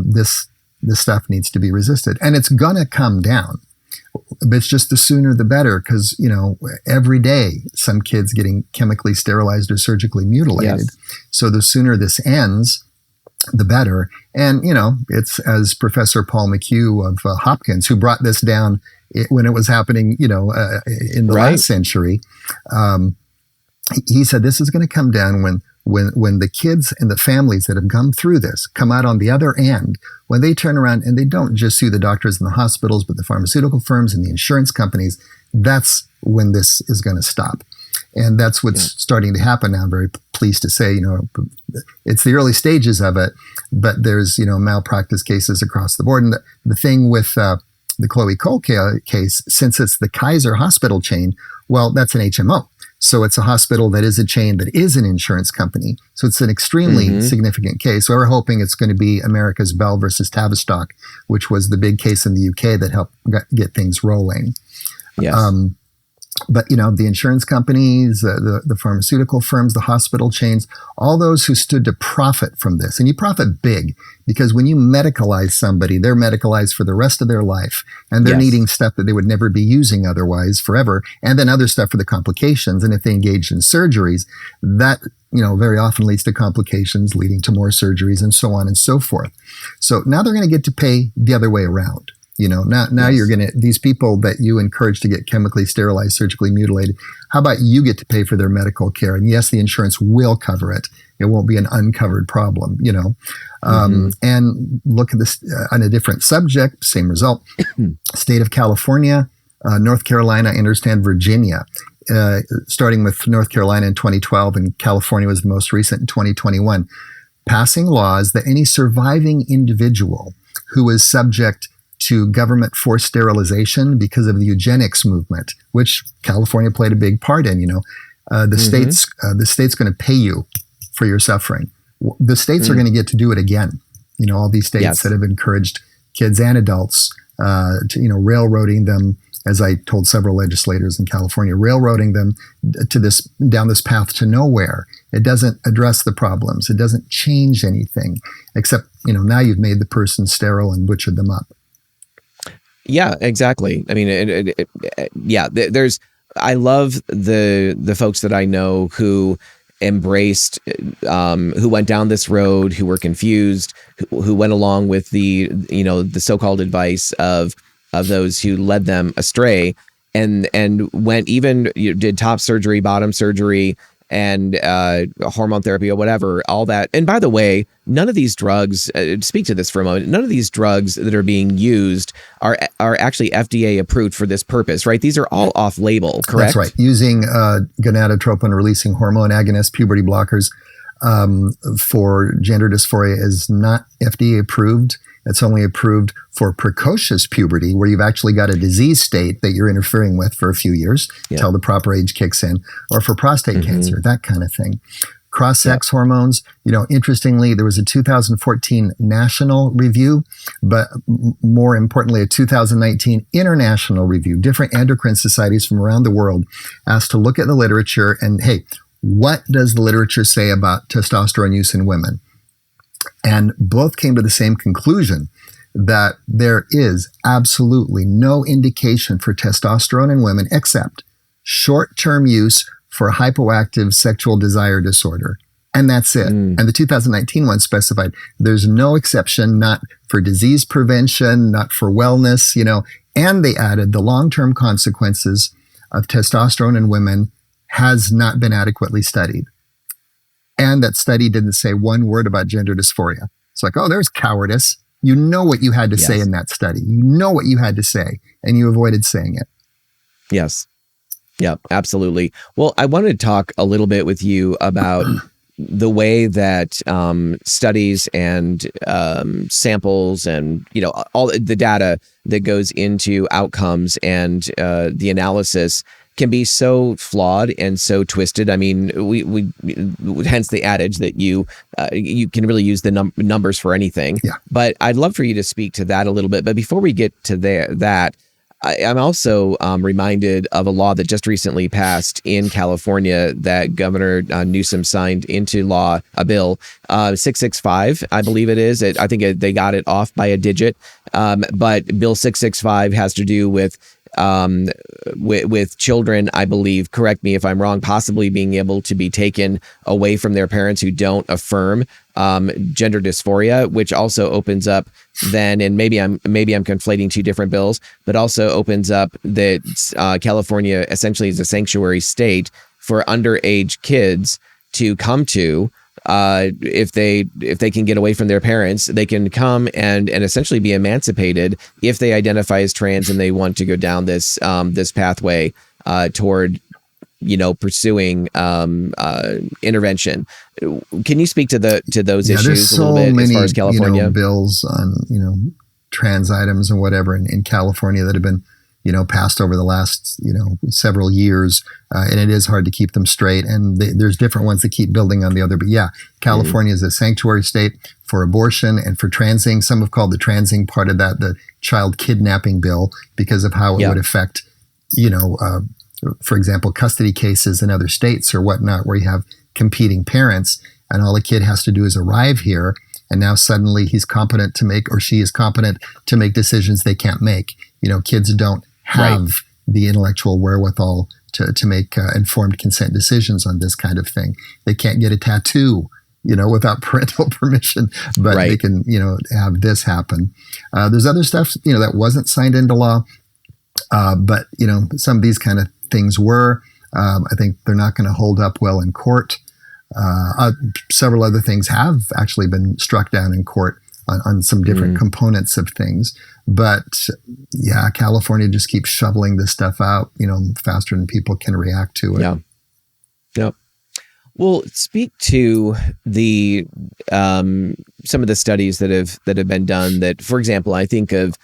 This stuff needs to be resisted, and it's gonna come down. But it's just the sooner the better, because every day some kids getting chemically sterilized or surgically mutilated. Yes. So the sooner this ends, the better. And it's, as Professor Paul McHugh of Hopkins, who brought this down when it was happening, in the last century. He said this is going to come down when the kids and the families that have come through this come out on the other end, when they turn around and they don't just sue the doctors and the hospitals, but the pharmaceutical firms and the insurance companies. That's when this is going to stop. And that's what's starting to happen now. I'm very pleased to say, it's the early stages of it, but there's, malpractice cases across the board. And the thing with the Chloe Cole case, since it's the Kaiser hospital chain, well, that's an HMO. So it's a hospital that is a chain that is an insurance company. So it's an extremely significant case. So we're hoping it's going to be America's Bell versus Tavistock, which was the big case in the UK that helped get things rolling. Yes. But, the insurance companies, the pharmaceutical firms, the hospital chains, all those who stood to profit from this. And you profit big, because when you medicalize somebody, they're medicalized for the rest of their life. And they're needing stuff that they would never be using otherwise forever. And then other stuff for the complications. And if they engage in surgeries, that, very often leads to complications leading to more surgeries and so on and so forth. So now they're going to get to pay the other way around. Now you're going to, these people that you encourage to get chemically sterilized, surgically mutilated, how about you get to pay for their medical care? And yes, the insurance will cover it. It won't be an uncovered problem, and look at this on a different subject, same result. State of California, North Carolina, I understand Virginia, starting with North Carolina in 2012, and California was the most recent in 2021, passing laws that any surviving individual who is subject to government forced sterilization because of the eugenics movement, which California played a big part in. The state's going to pay you for your suffering. The states are going to get to do it again. All these states that have encouraged kids and adults to railroading them, as I told several legislators in California, railroading them down this path to nowhere. It doesn't address the problems. It doesn't change anything, except now you've made the person sterile and butchered them up. Yeah, exactly. I mean, there's, I love the folks that I know who embraced, who went down this road, who were confused, who went along with the so-called advice of those who led them astray, and went did top surgery, bottom surgery, and hormone therapy or whatever, all that. And by the way, none of these drugs, speak to this for a moment, none of these drugs that are being used are actually FDA approved for this purpose, right? These are all off label, correct? That's right. Using gonadotropin releasing hormone agonist puberty blockers for gender dysphoria is not FDA approved. It's only approved for precocious puberty, where you've actually got a disease state that you're interfering with for a few years till the proper age kicks in, or for prostate cancer, that kind of thing. Cross-sex hormones, interestingly, there was a 2014 national review, but more importantly, a 2019 international review. Different endocrine societies from around the world asked to look at the literature and, hey, what does the literature say about testosterone use in women? And both came to the same conclusion, that there is absolutely no indication for testosterone in women except short-term use for hypoactive sexual desire disorder. And that's it. And the 2019 one specified there's no exception, not for disease prevention, not for wellness, and they added the long-term consequences of testosterone in women has not been adequately studied. And that study didn't say one word about gender dysphoria. It's like, oh, there's cowardice. You know what you had to say in that study. You know what you had to say, and you avoided saying it. Yes. Yeah, absolutely. Well, I wanted to talk a little bit with you about the way that studies and samples and, all the data that goes into outcomes and the analysis can be so flawed and so twisted. I mean, we hence the adage that you can really use the numbers for anything. Yeah. But I'd love for you to speak to that a little bit. But before we get to that, I'm also reminded of a law that just recently passed in California that Governor Newsom signed into law, a bill 665, I believe it is. I think they got it off by a digit. But Bill 665 has to do with children, I believe, correct me if I'm wrong, possibly being able to be taken away from their parents who don't affirm gender dysphoria, which also opens up then, and maybe I'm conflating two different bills, but also opens up that California essentially is a sanctuary state for underage kids to come to. If they can get away from their parents, they can come and essentially be emancipated if they identify as trans and they want to go down this pathway toward pursuing intervention. Can you speak to those issues a little bit as far as California? Bills on trans items and whatever in California that have been passed over the last, several years. And it is hard to keep them straight. And there's different ones that keep building on the other. But yeah, California is a sanctuary state for abortion and for transing. Some have called the transing part of that the child kidnapping bill because of how it would affect, for example, custody cases in other states or whatnot, where you have competing parents and all the kid has to do is arrive here. And now suddenly he's competent to make, or she is competent to make decisions they can't make. Kids don't have the intellectual wherewithal to make informed consent decisions on this kind of thing. They can't get a tattoo, without parental permission, but they can, have this happen. There's other stuff, that wasn't signed into law, but, some of these kind of things were. I think they're not going to hold up well in court. Several other things have actually been struck down in court on some different components of things. But yeah, California just keeps shoveling this stuff out, faster than people can react to it. Yeah. Yep. Well, speak to the some of the studies that have been done that, for example, I think of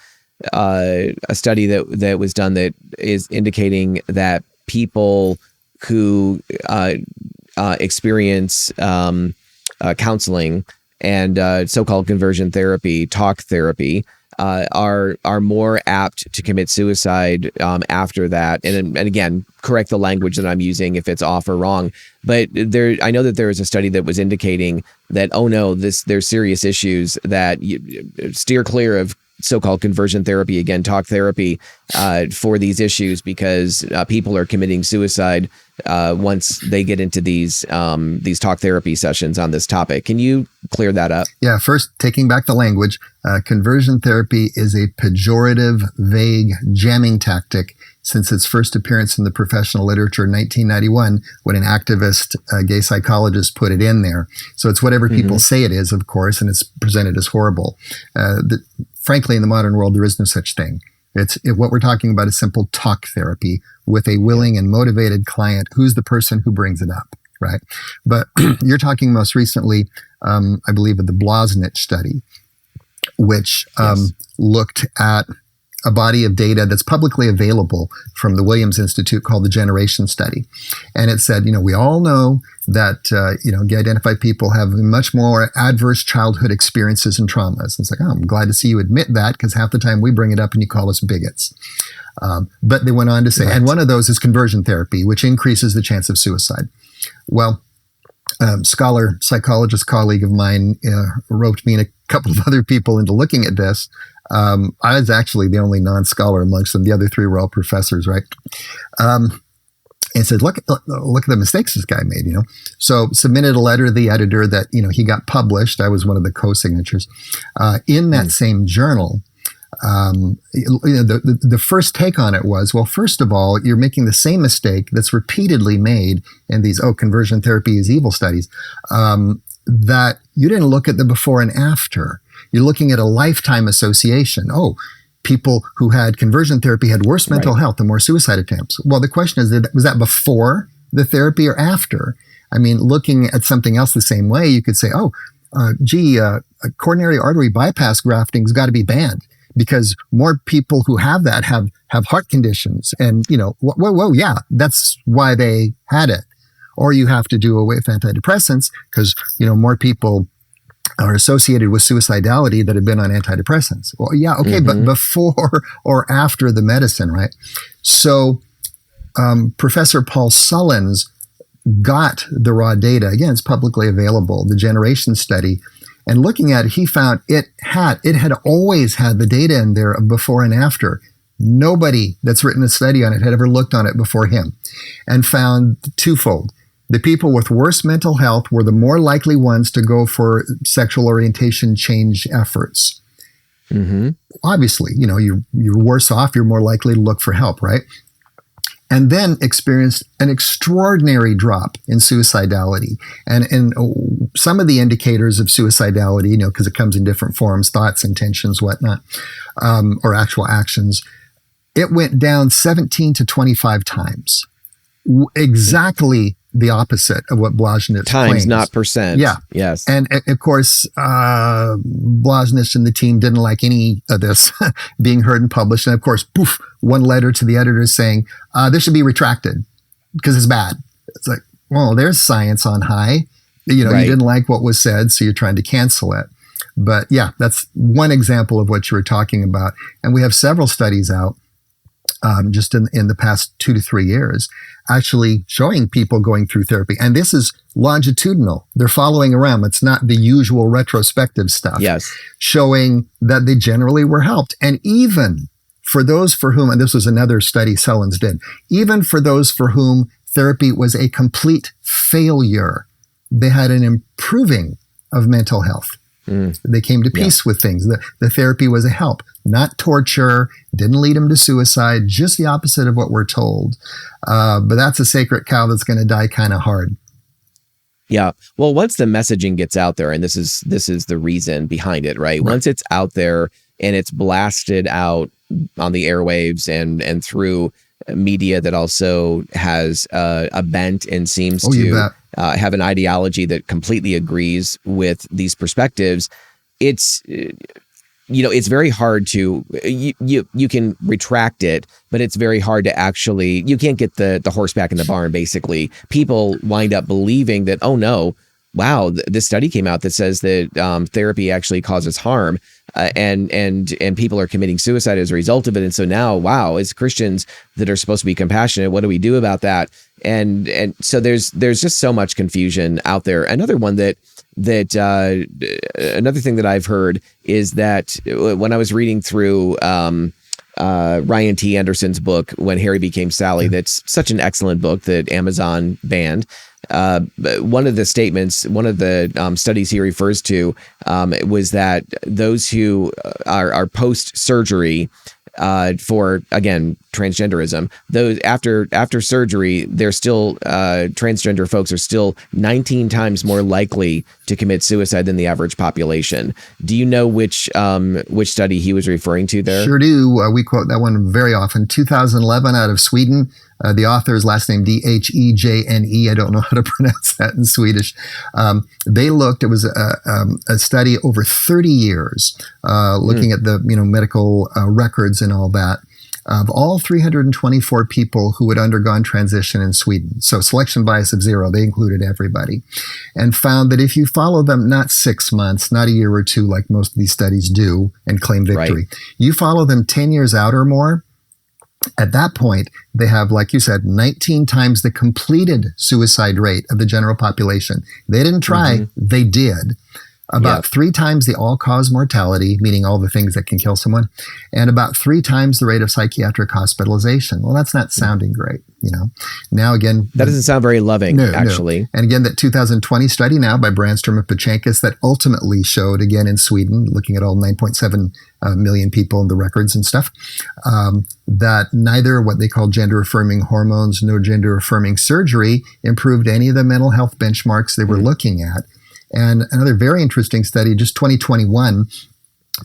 a study that was done that is indicating that people who experience counseling and so-called conversion therapy, talk therapy, are more apt to commit suicide after that. And again, correct the language that I'm using if it's off or wrong. But I know that there is a study that was indicating that, oh no, there's serious issues that you steer clear of so-called conversion therapy, again, talk therapy, for these issues because people are committing suicide once they get into these talk therapy sessions on this topic. Can you clear that up? Yeah, first, taking back the language, conversion therapy is a pejorative, vague jamming tactic since its first appearance in the professional literature in 1991 when an activist gay psychologist put it in there. So it's whatever people say it is, of course, and it's presented as horrible. Frankly, in the modern world, there is no such thing. What we're talking about is simple talk therapy with a willing and motivated client who's the person who brings it up, right? But you're talking most recently, I believe, of the Blaznick study, which looked at a body of data that's publicly available from the Williams Institute called the Generation Study. And it said, we all know that, gay identified people have much more adverse childhood experiences and traumas. And it's like, I'm glad to see you admit that because half the time we bring it up and you call us bigots. But they went on to say, and one of those is conversion therapy, which increases the chance of suicide. Well, psychologist colleague of mine roped me and a couple of other people into looking at this. I was actually the only non-scholar amongst them. The other three were all professors, right? And said, look at the mistakes this guy made, So submitted a letter to the editor that, he got published. I was one of the co-signatures. In that same journal, the first take on it was, well, first of all, you're making the same mistake that's repeatedly made in these, conversion therapy is evil studies, that you didn't look at the before and after. You're looking at a lifetime association. People who had conversion therapy had worse mental health and more suicide attempts. Well, the question is, was that before the therapy or after? I mean, looking at something else the same way, you could say, coronary artery bypass grafting's got to be banned because more people who have that have heart conditions. And, whoa, yeah, that's why they had it. Or you have to do away with antidepressants because, more people are associated with suicidality that have been on antidepressants. Well, yeah, okay, but before or after the medicine, right? So Professor Paul Sullins got the raw data. Again, it's publicly available, the generation study. And looking at it, he found it had always had the data in there of before and after. Nobody that's written a study on it had ever looked on it before him, and found twofold. The people with worse mental health were the more likely ones to go for sexual orientation change efforts. Obviously, you're worse off, you're more likely to look for help, right? And then experienced an extraordinary drop in suicidality. And some of the indicators of suicidality, because it comes in different forms, thoughts, intentions, whatnot, or actual actions, it went down 17 to 25 times. Exactly the opposite of what Blazhnich Times, claims. not percent. Yeah. Yes. And of course, Blazhnich and the team didn't like any of this being heard and published. And of course, poof, one letter to the editors saying, this should be retracted because it's bad. It's like, well, there's science on high. Right. You didn't like what was said, so you're trying to cancel it. But yeah, that's one example of what you were talking about. And we have several studies out just in the past 2 to 3 years, actually showing people going through therapy. And this is longitudinal. They're following around. It's not the usual retrospective stuff. Yes. Showing that they generally were helped. And even for those for whom, and this was another study Sullins did, even for those for whom therapy was a complete failure, they had an improving of mental health. They came to peace with things. The therapy was a help, not torture, didn't lead them to suicide, just the opposite of what we're told. But that's a sacred cow that's going to die kind of hard. Yeah. Well, once the messaging gets out there, and this is the reason behind it, right? Once it's out there and it's blasted out on the airwaves and through media that also has a bent and seems to have an ideology that completely agrees with these perspectives, it's very hard to you can retract it, but it's very hard to actually, you can't get the horse back in the barn. Basically, people wind up believing that, oh no, wow, this study came out that says that therapy actually causes harm, and people are committing suicide as a result of it. And so now, wow, as Christians that are supposed to be compassionate, what do we do about that? And so there's just so much confusion out there. Another one another thing that I've heard is that when I was reading through Ryan T. Anderson's book, When Harry Became Sally, that's such an excellent book that Amazon banned. One of the statements, one of the studies he refers to was that those who are post-surgery for, again, transgenderism, those after surgery, they're still transgender folks are still 19 times more likely to commit suicide than the average population. Do you know which study he was referring to there? Sure do. We quote that one very often. 2011 out of Sweden. The author's last name, Dhejne. I don't know how to pronounce that in Swedish. They looked, it was a study over 30 years, looking at the medical records and all that, of all 324 people who had undergone transition in Sweden. So selection bias of 0, they included everybody, and found that if you follow them not 6 months, not a year or two like most of these studies do and claim victory, you follow them 10 years out or more, at that point, they have, like you said, 19 times the completed suicide rate of the general population. They didn't try, they did. About 3 times the all-cause mortality, meaning all the things that can kill someone, and about 3 times the rate of psychiatric hospitalization. Well, that's not sounding great, Now, again... That doesn't sound very loving, actually. No. And again, that 2020 study now by Brandstrom and Pachenkis that ultimately showed, again in Sweden, looking at all 9.7 million people in the records and stuff, that neither what they call gender-affirming hormones nor gender-affirming surgery improved any of the mental health benchmarks they were looking at. And another very interesting study, just 2021,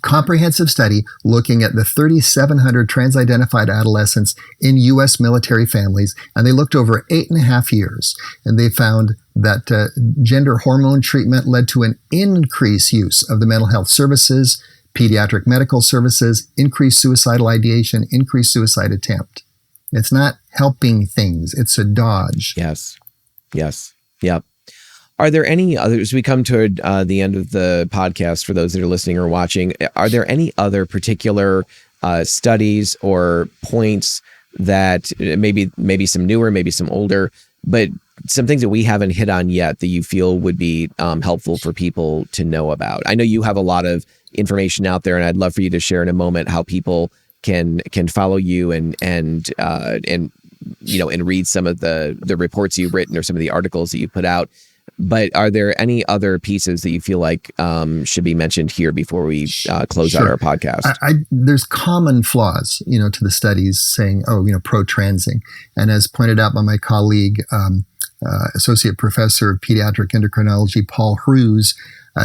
comprehensive study looking at the 3,700 trans-identified adolescents in U.S. military families, and they looked over 8.5 years, and they found that gender hormone treatment led to an increased use of the mental health services, pediatric medical services, increased suicidal ideation, increased suicide attempt. It's not helping things. It's a dodge. Yes. Yep. Are there any others? We come toward the end of the podcast for those that are listening or watching. Are there any other particular studies or points that maybe some newer, maybe some older, but some things that we haven't hit on yet that you feel would be helpful for people to know about? I know you have a lot of information out there, and I'd love for you to share in a moment how people can follow you and read some of the reports you've written or some of the articles that you put out. But are there any other pieces that you feel like should be mentioned here before we close out our podcast? There's common flaws, to the studies saying, pro-transing. And as pointed out by my colleague, Associate Professor of Pediatric Endocrinology, Paul Hrues,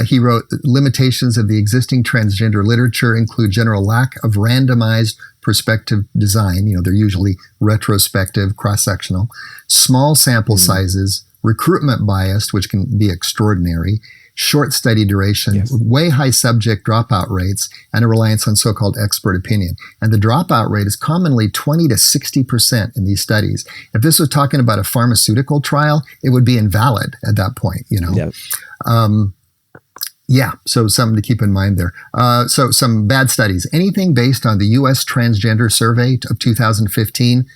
he wrote, limitations of the existing transgender literature include general lack of randomized prospective design. They're usually retrospective, cross-sectional, small sample sizes, recruitment bias, which can be extraordinary, short study duration, way high subject dropout rates, and a reliance on so-called expert opinion. And the dropout rate is commonly 20 to 60% in these studies. If this was talking about a pharmaceutical trial, it would be invalid at that point, So something to keep in mind there. So some bad studies. Anything based on the U.S. Transgender Survey of 2015,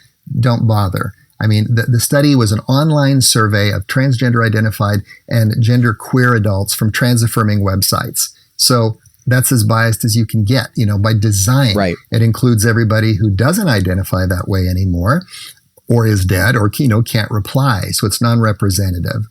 don't bother. I mean, the study was an online survey of transgender identified and gender queer adults from trans-affirming websites. So that's as biased as you can get, by design. Right. It includes everybody who doesn't identify that way anymore or is dead or, can't reply. So it's non-representative.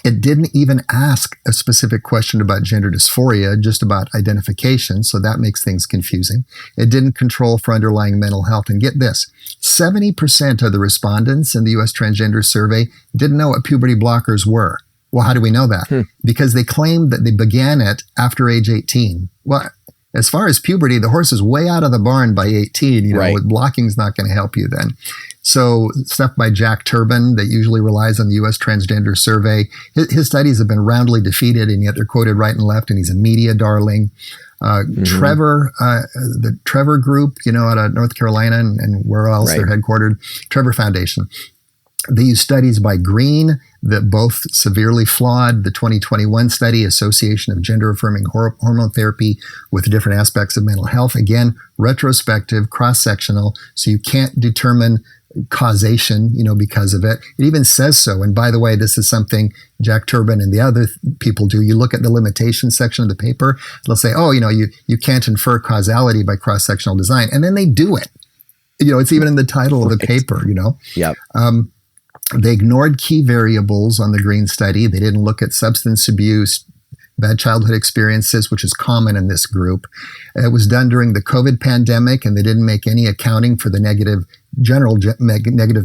It didn't even ask a specific question about gender dysphoria, just about identification, so that makes things confusing. It didn't control for underlying mental health. And get this, 70% of the respondents in the U.S. Transgender Survey didn't know what puberty blockers were. Well, how do we know that? Because they claimed that they began it after age 18. Well, as far as puberty, the horse is way out of the barn by 18. Blocking's not going to help you then. So stuff by Jack Turbin that usually relies on the U.S. Transgender Survey. His studies have been roundly defeated, and yet they're quoted right and left, and he's a media darling. Trevor, the Trevor Group, out of North Carolina and where else they're headquartered, Trevor Foundation. They use studies by Green that both severely flawed. The 2021 study, Association of Gender-Affirming Hormone Therapy with Different Aspects of Mental Health. Again, retrospective, cross-sectional, so you can't determine causation, because of it. It even says so. And by the way, this is something Jack Turbin and the other people do. You look at the limitations section of the paper, they'll say, you can't infer causality by cross-sectional design. And then they do it. It's even in the title of the paper, Yep. They ignored key variables on the Green study. They didn't look at substance abuse, bad childhood experiences, which is common in this group. It was done during the COVID pandemic, and they didn't make any accounting for the negative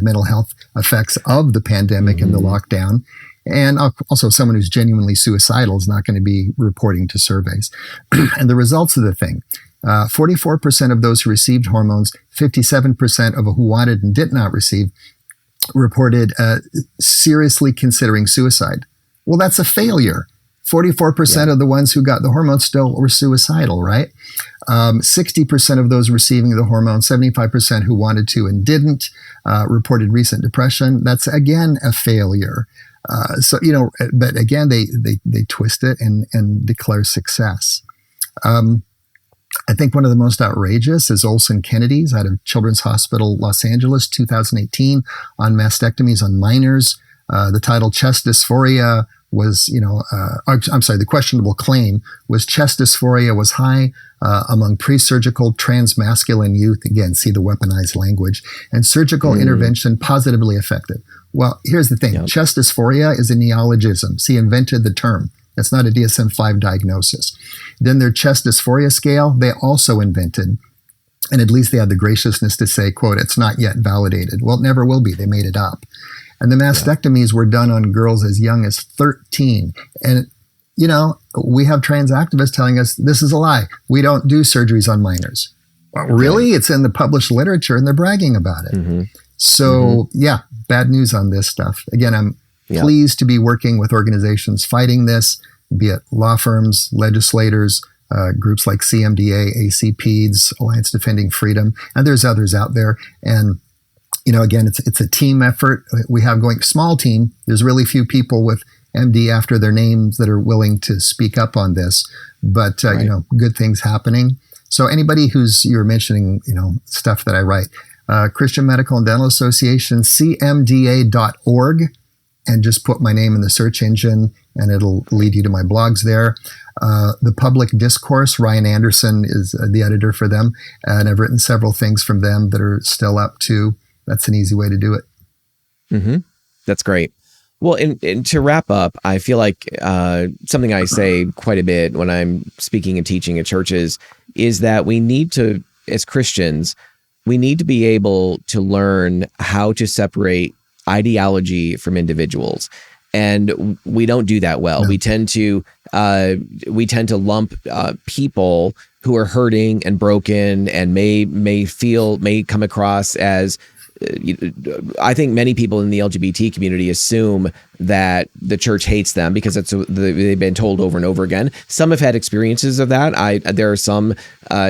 mental health effects of the pandemic and the lockdown. And also someone who's genuinely suicidal is not going to be reporting to surveys. And the results of the thing, 44% of those who received hormones, 57% of who wanted and did not receive, reported seriously considering suicide. Well, that's a failure. 44% of the ones who got the hormones still were suicidal, right? 60% of those receiving the hormone, 75% who wanted to and didn't, reported recent depression. That's, again, a failure. But again, they twist it and declare success. I think one of the most outrageous is Olson Kennedy's out of Children's Hospital, Los Angeles, 2018, on mastectomies on minors. The title Chest Dysphoria was, the questionable claim was chest dysphoria was high among pre-surgical transmasculine youth. Again, see the weaponized language. And surgical intervention positively effective. Well, here's the thing. Chest dysphoria is a neologism. See, invented the term. That's not a DSM-5 diagnosis. Then their chest dysphoria scale, they also invented. And at least they had the graciousness to say, quote, it's not yet validated. Well, it never will be. They made it up. And the mastectomies were done on girls as young as 13. And, we have trans activists telling us this is a lie. We don't do surgeries on minors. Okay. Really? It's in the published literature and they're bragging about it. So, bad news on this stuff. Again, I'm pleased to be working with organizations fighting this, be it law firms, legislators, groups like CMDA, ACPEDS, Alliance Defending Freedom, and there's others out there. And again, it's a team effort. We have going small team. There's really few people with MD after their names that are willing to speak up on this, but Right. good things happening. So anybody you're mentioning, stuff that I write, Christian Medical and Dental Association, cmda.org, and just put my name in the search engine and it'll lead you to my blogs there. The Public Discourse, Ryan Anderson is the editor for them, and I've written several things from them that are still up too. That's an easy way to do it. Mm-hmm. That's great. Well, and to wrap up, I feel like something I say quite a bit when I'm speaking and teaching at churches is that we need to, as Christians, we need to be able to learn how to separate ideology from individuals. And we don't do that well. No. We tend to lump people who are hurting and broken and may come across as, I think many people in the LGBT community assume that the church hates them because they've been told over and over again. Some have had experiences of that. There are some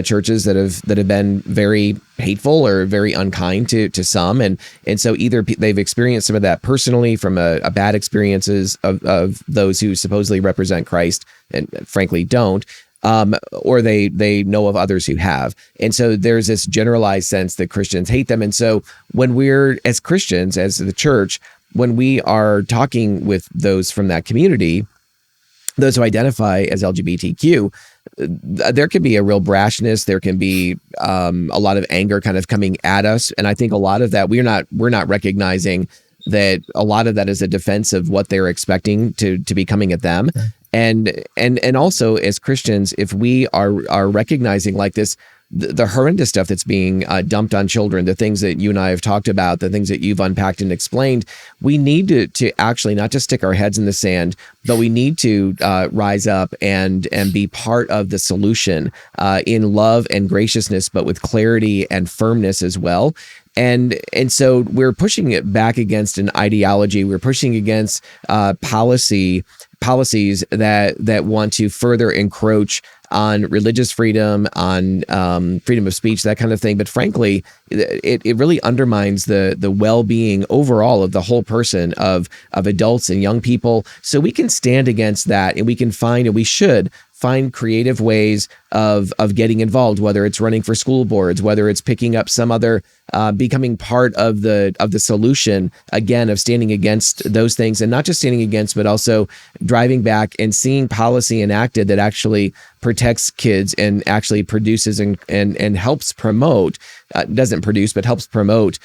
churches that have been very hateful or very unkind to some, and so either they've experienced some of that personally from a bad experiences of those who supposedly represent Christ and frankly don't. Or they know of others who have. And so there's this generalized sense that Christians hate them. And so when we're, as Christians, as the church, when we are talking with those from that community, those who identify as LGBTQ, there can be a real brashness. There can be a lot of anger kind of coming at us. And I think a lot of that, we're not recognizing that a lot of that is a defense of what they're expecting to be coming at them. Okay. And also as Christians, if we are recognizing like this, the horrendous stuff that's being dumped on children, the things that you and I have talked about, the things that you've unpacked and explained, we need to actually not just stick our heads in the sand, but we need to rise up and be part of the solution in love and graciousness, but with clarity and firmness as well. And so we're pushing it back against an ideology. We're pushing against policies that want to further encroach on religious freedom, on freedom of speech, that kind of thing. But frankly, it really undermines the well-being overall of the whole person, of adults and young people. So we can stand against that, and we can find, and we should find creative ways of getting involved, whether it's running for school boards, whether it's picking up some other, becoming part of the solution, again, of standing against those things, and not just standing against, but also driving back and seeing policy enacted that actually protects kids and actually produces and helps promote, doesn't produce, but helps promote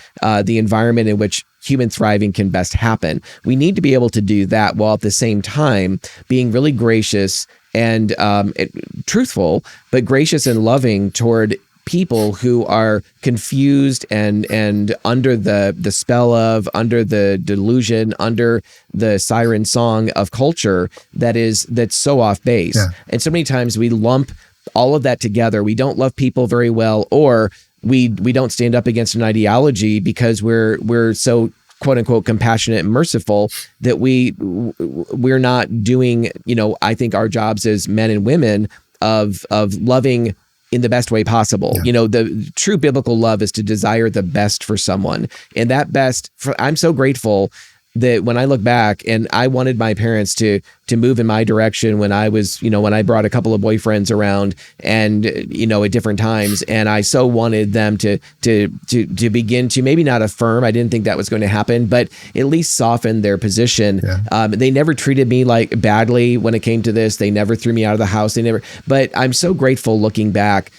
the environment in which human thriving can best happen. We need to be able to do that while at the same time being really gracious and truthful, but gracious and loving toward people who are confused and under the spell of, under the delusion, under the siren song of culture that's so off base. Yeah. And so many times we lump all of that together. We don't love people very well, or we don't stand up against an ideology because we're so quote unquote compassionate and merciful that we're not doing, I think our jobs as men and women of loving in the best way possible. Yeah. The true biblical love is to desire the best for someone. And that best, I'm so grateful that when I look back, and I wanted my parents to move in my direction when I was, when I brought a couple of boyfriends around and, at different times, and I so wanted them to begin to maybe not affirm, I didn't think that was going to happen, but at least soften their position. Yeah. They never treated me like badly when it came to this. They never threw me out of the house. But I'm so grateful looking back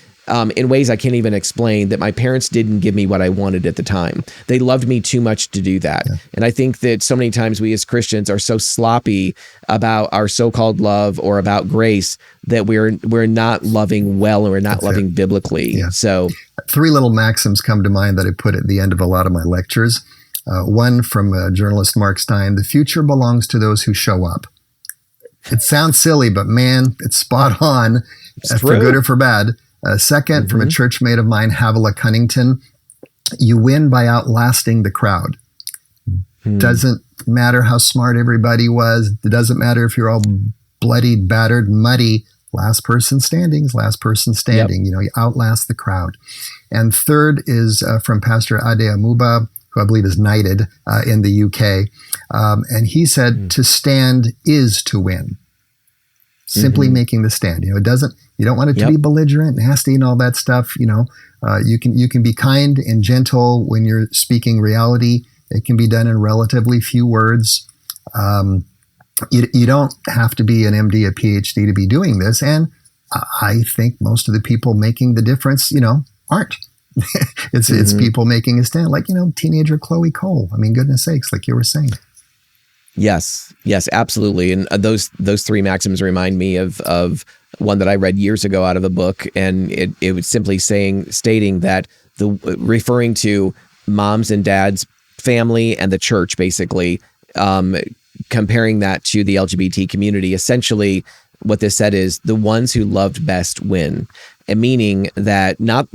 in ways I can't even explain, that my parents didn't give me what I wanted at the time. They loved me too much to do that. Yeah. And I think that so many times we as Christians are so sloppy about our so-called love or about grace that we're not loving well, and we're not loving biblically. Yeah. So 3 little maxims come to mind that I put at the end of a lot of my lectures. One from journalist Mark Stein: the future belongs to those who show up. It sounds silly, but man, it's spot on, for good or for bad. Second, from a church mate of mine, Havilah Cunnington: you win by outlasting the crowd. Doesn't matter how smart everybody was. It doesn't matter if you're all bloodied, battered, muddy. last person standing, last person standing. Yep. You know, you outlast the crowd. And third is from Pastor Ade Amuba, who I believe is knighted in the UK. And he said, to stand is to win. Simply making the stand. You know, you don't want it to be belligerent, nasty, and all that stuff. You know, you can be kind and gentle when you're speaking reality. It can be done in relatively few words. You don't have to be an MD, a PhD to be doing this. And I think most of the people making the difference, you know, aren't. It's people making a stand, like, you know, teenager Chloe Cole. I mean, goodness sakes, like you were saying. Yes, absolutely. And those three maxims remind me of one that I read years ago out of a book, and it was simply stating that referring to moms and dads, family, and the church, basically, comparing that to the LGBT community. Essentially, what this said is the ones who loved best win. And meaning that not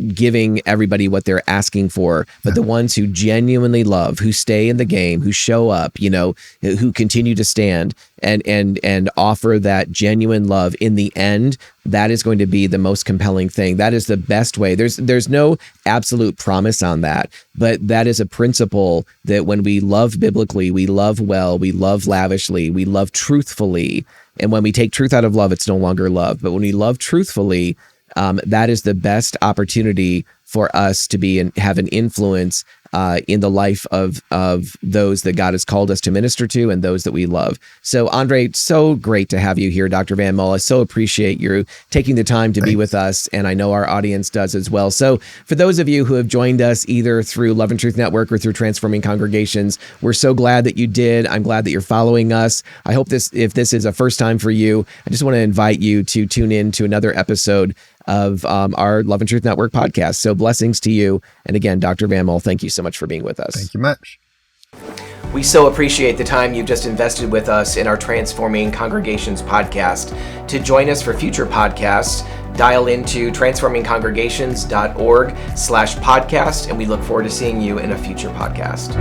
giving everybody what they're asking for, but the ones who genuinely love, who stay in the game, who show up, you know, who continue to stand and offer that genuine love. In the end, that is going to be the most compelling thing. That is the best way. There's no absolute promise on that, but that is a principle that when we love biblically, we love well, we love lavishly, we love truthfully. And when we take truth out of love, it's no longer love. But when we love truthfully, that is the best opportunity for us to be and have an influence in the life of those that God has called us to minister to and those that we love. So, Andre, so great to have you here, Dr. Van Mol. I so appreciate you taking the time to be with us, and I know our audience does as well. So, for those of you who have joined us either through Love and Truth Network or through Transforming Congregations, we're so glad that you did. I'm glad that you're following us. I hope if this is a first time for you, I just want to invite you to tune in to another episode of our Love and Truth Network podcast. So blessings to you. And again, Dr. Van Mol, thank you so much for being with us. Thank you much. We so appreciate the time you've just invested with us in our Transforming Congregations podcast. To join us for future podcasts, dial into transformingcongregations.org/podcast, and we look forward to seeing you in a future podcast.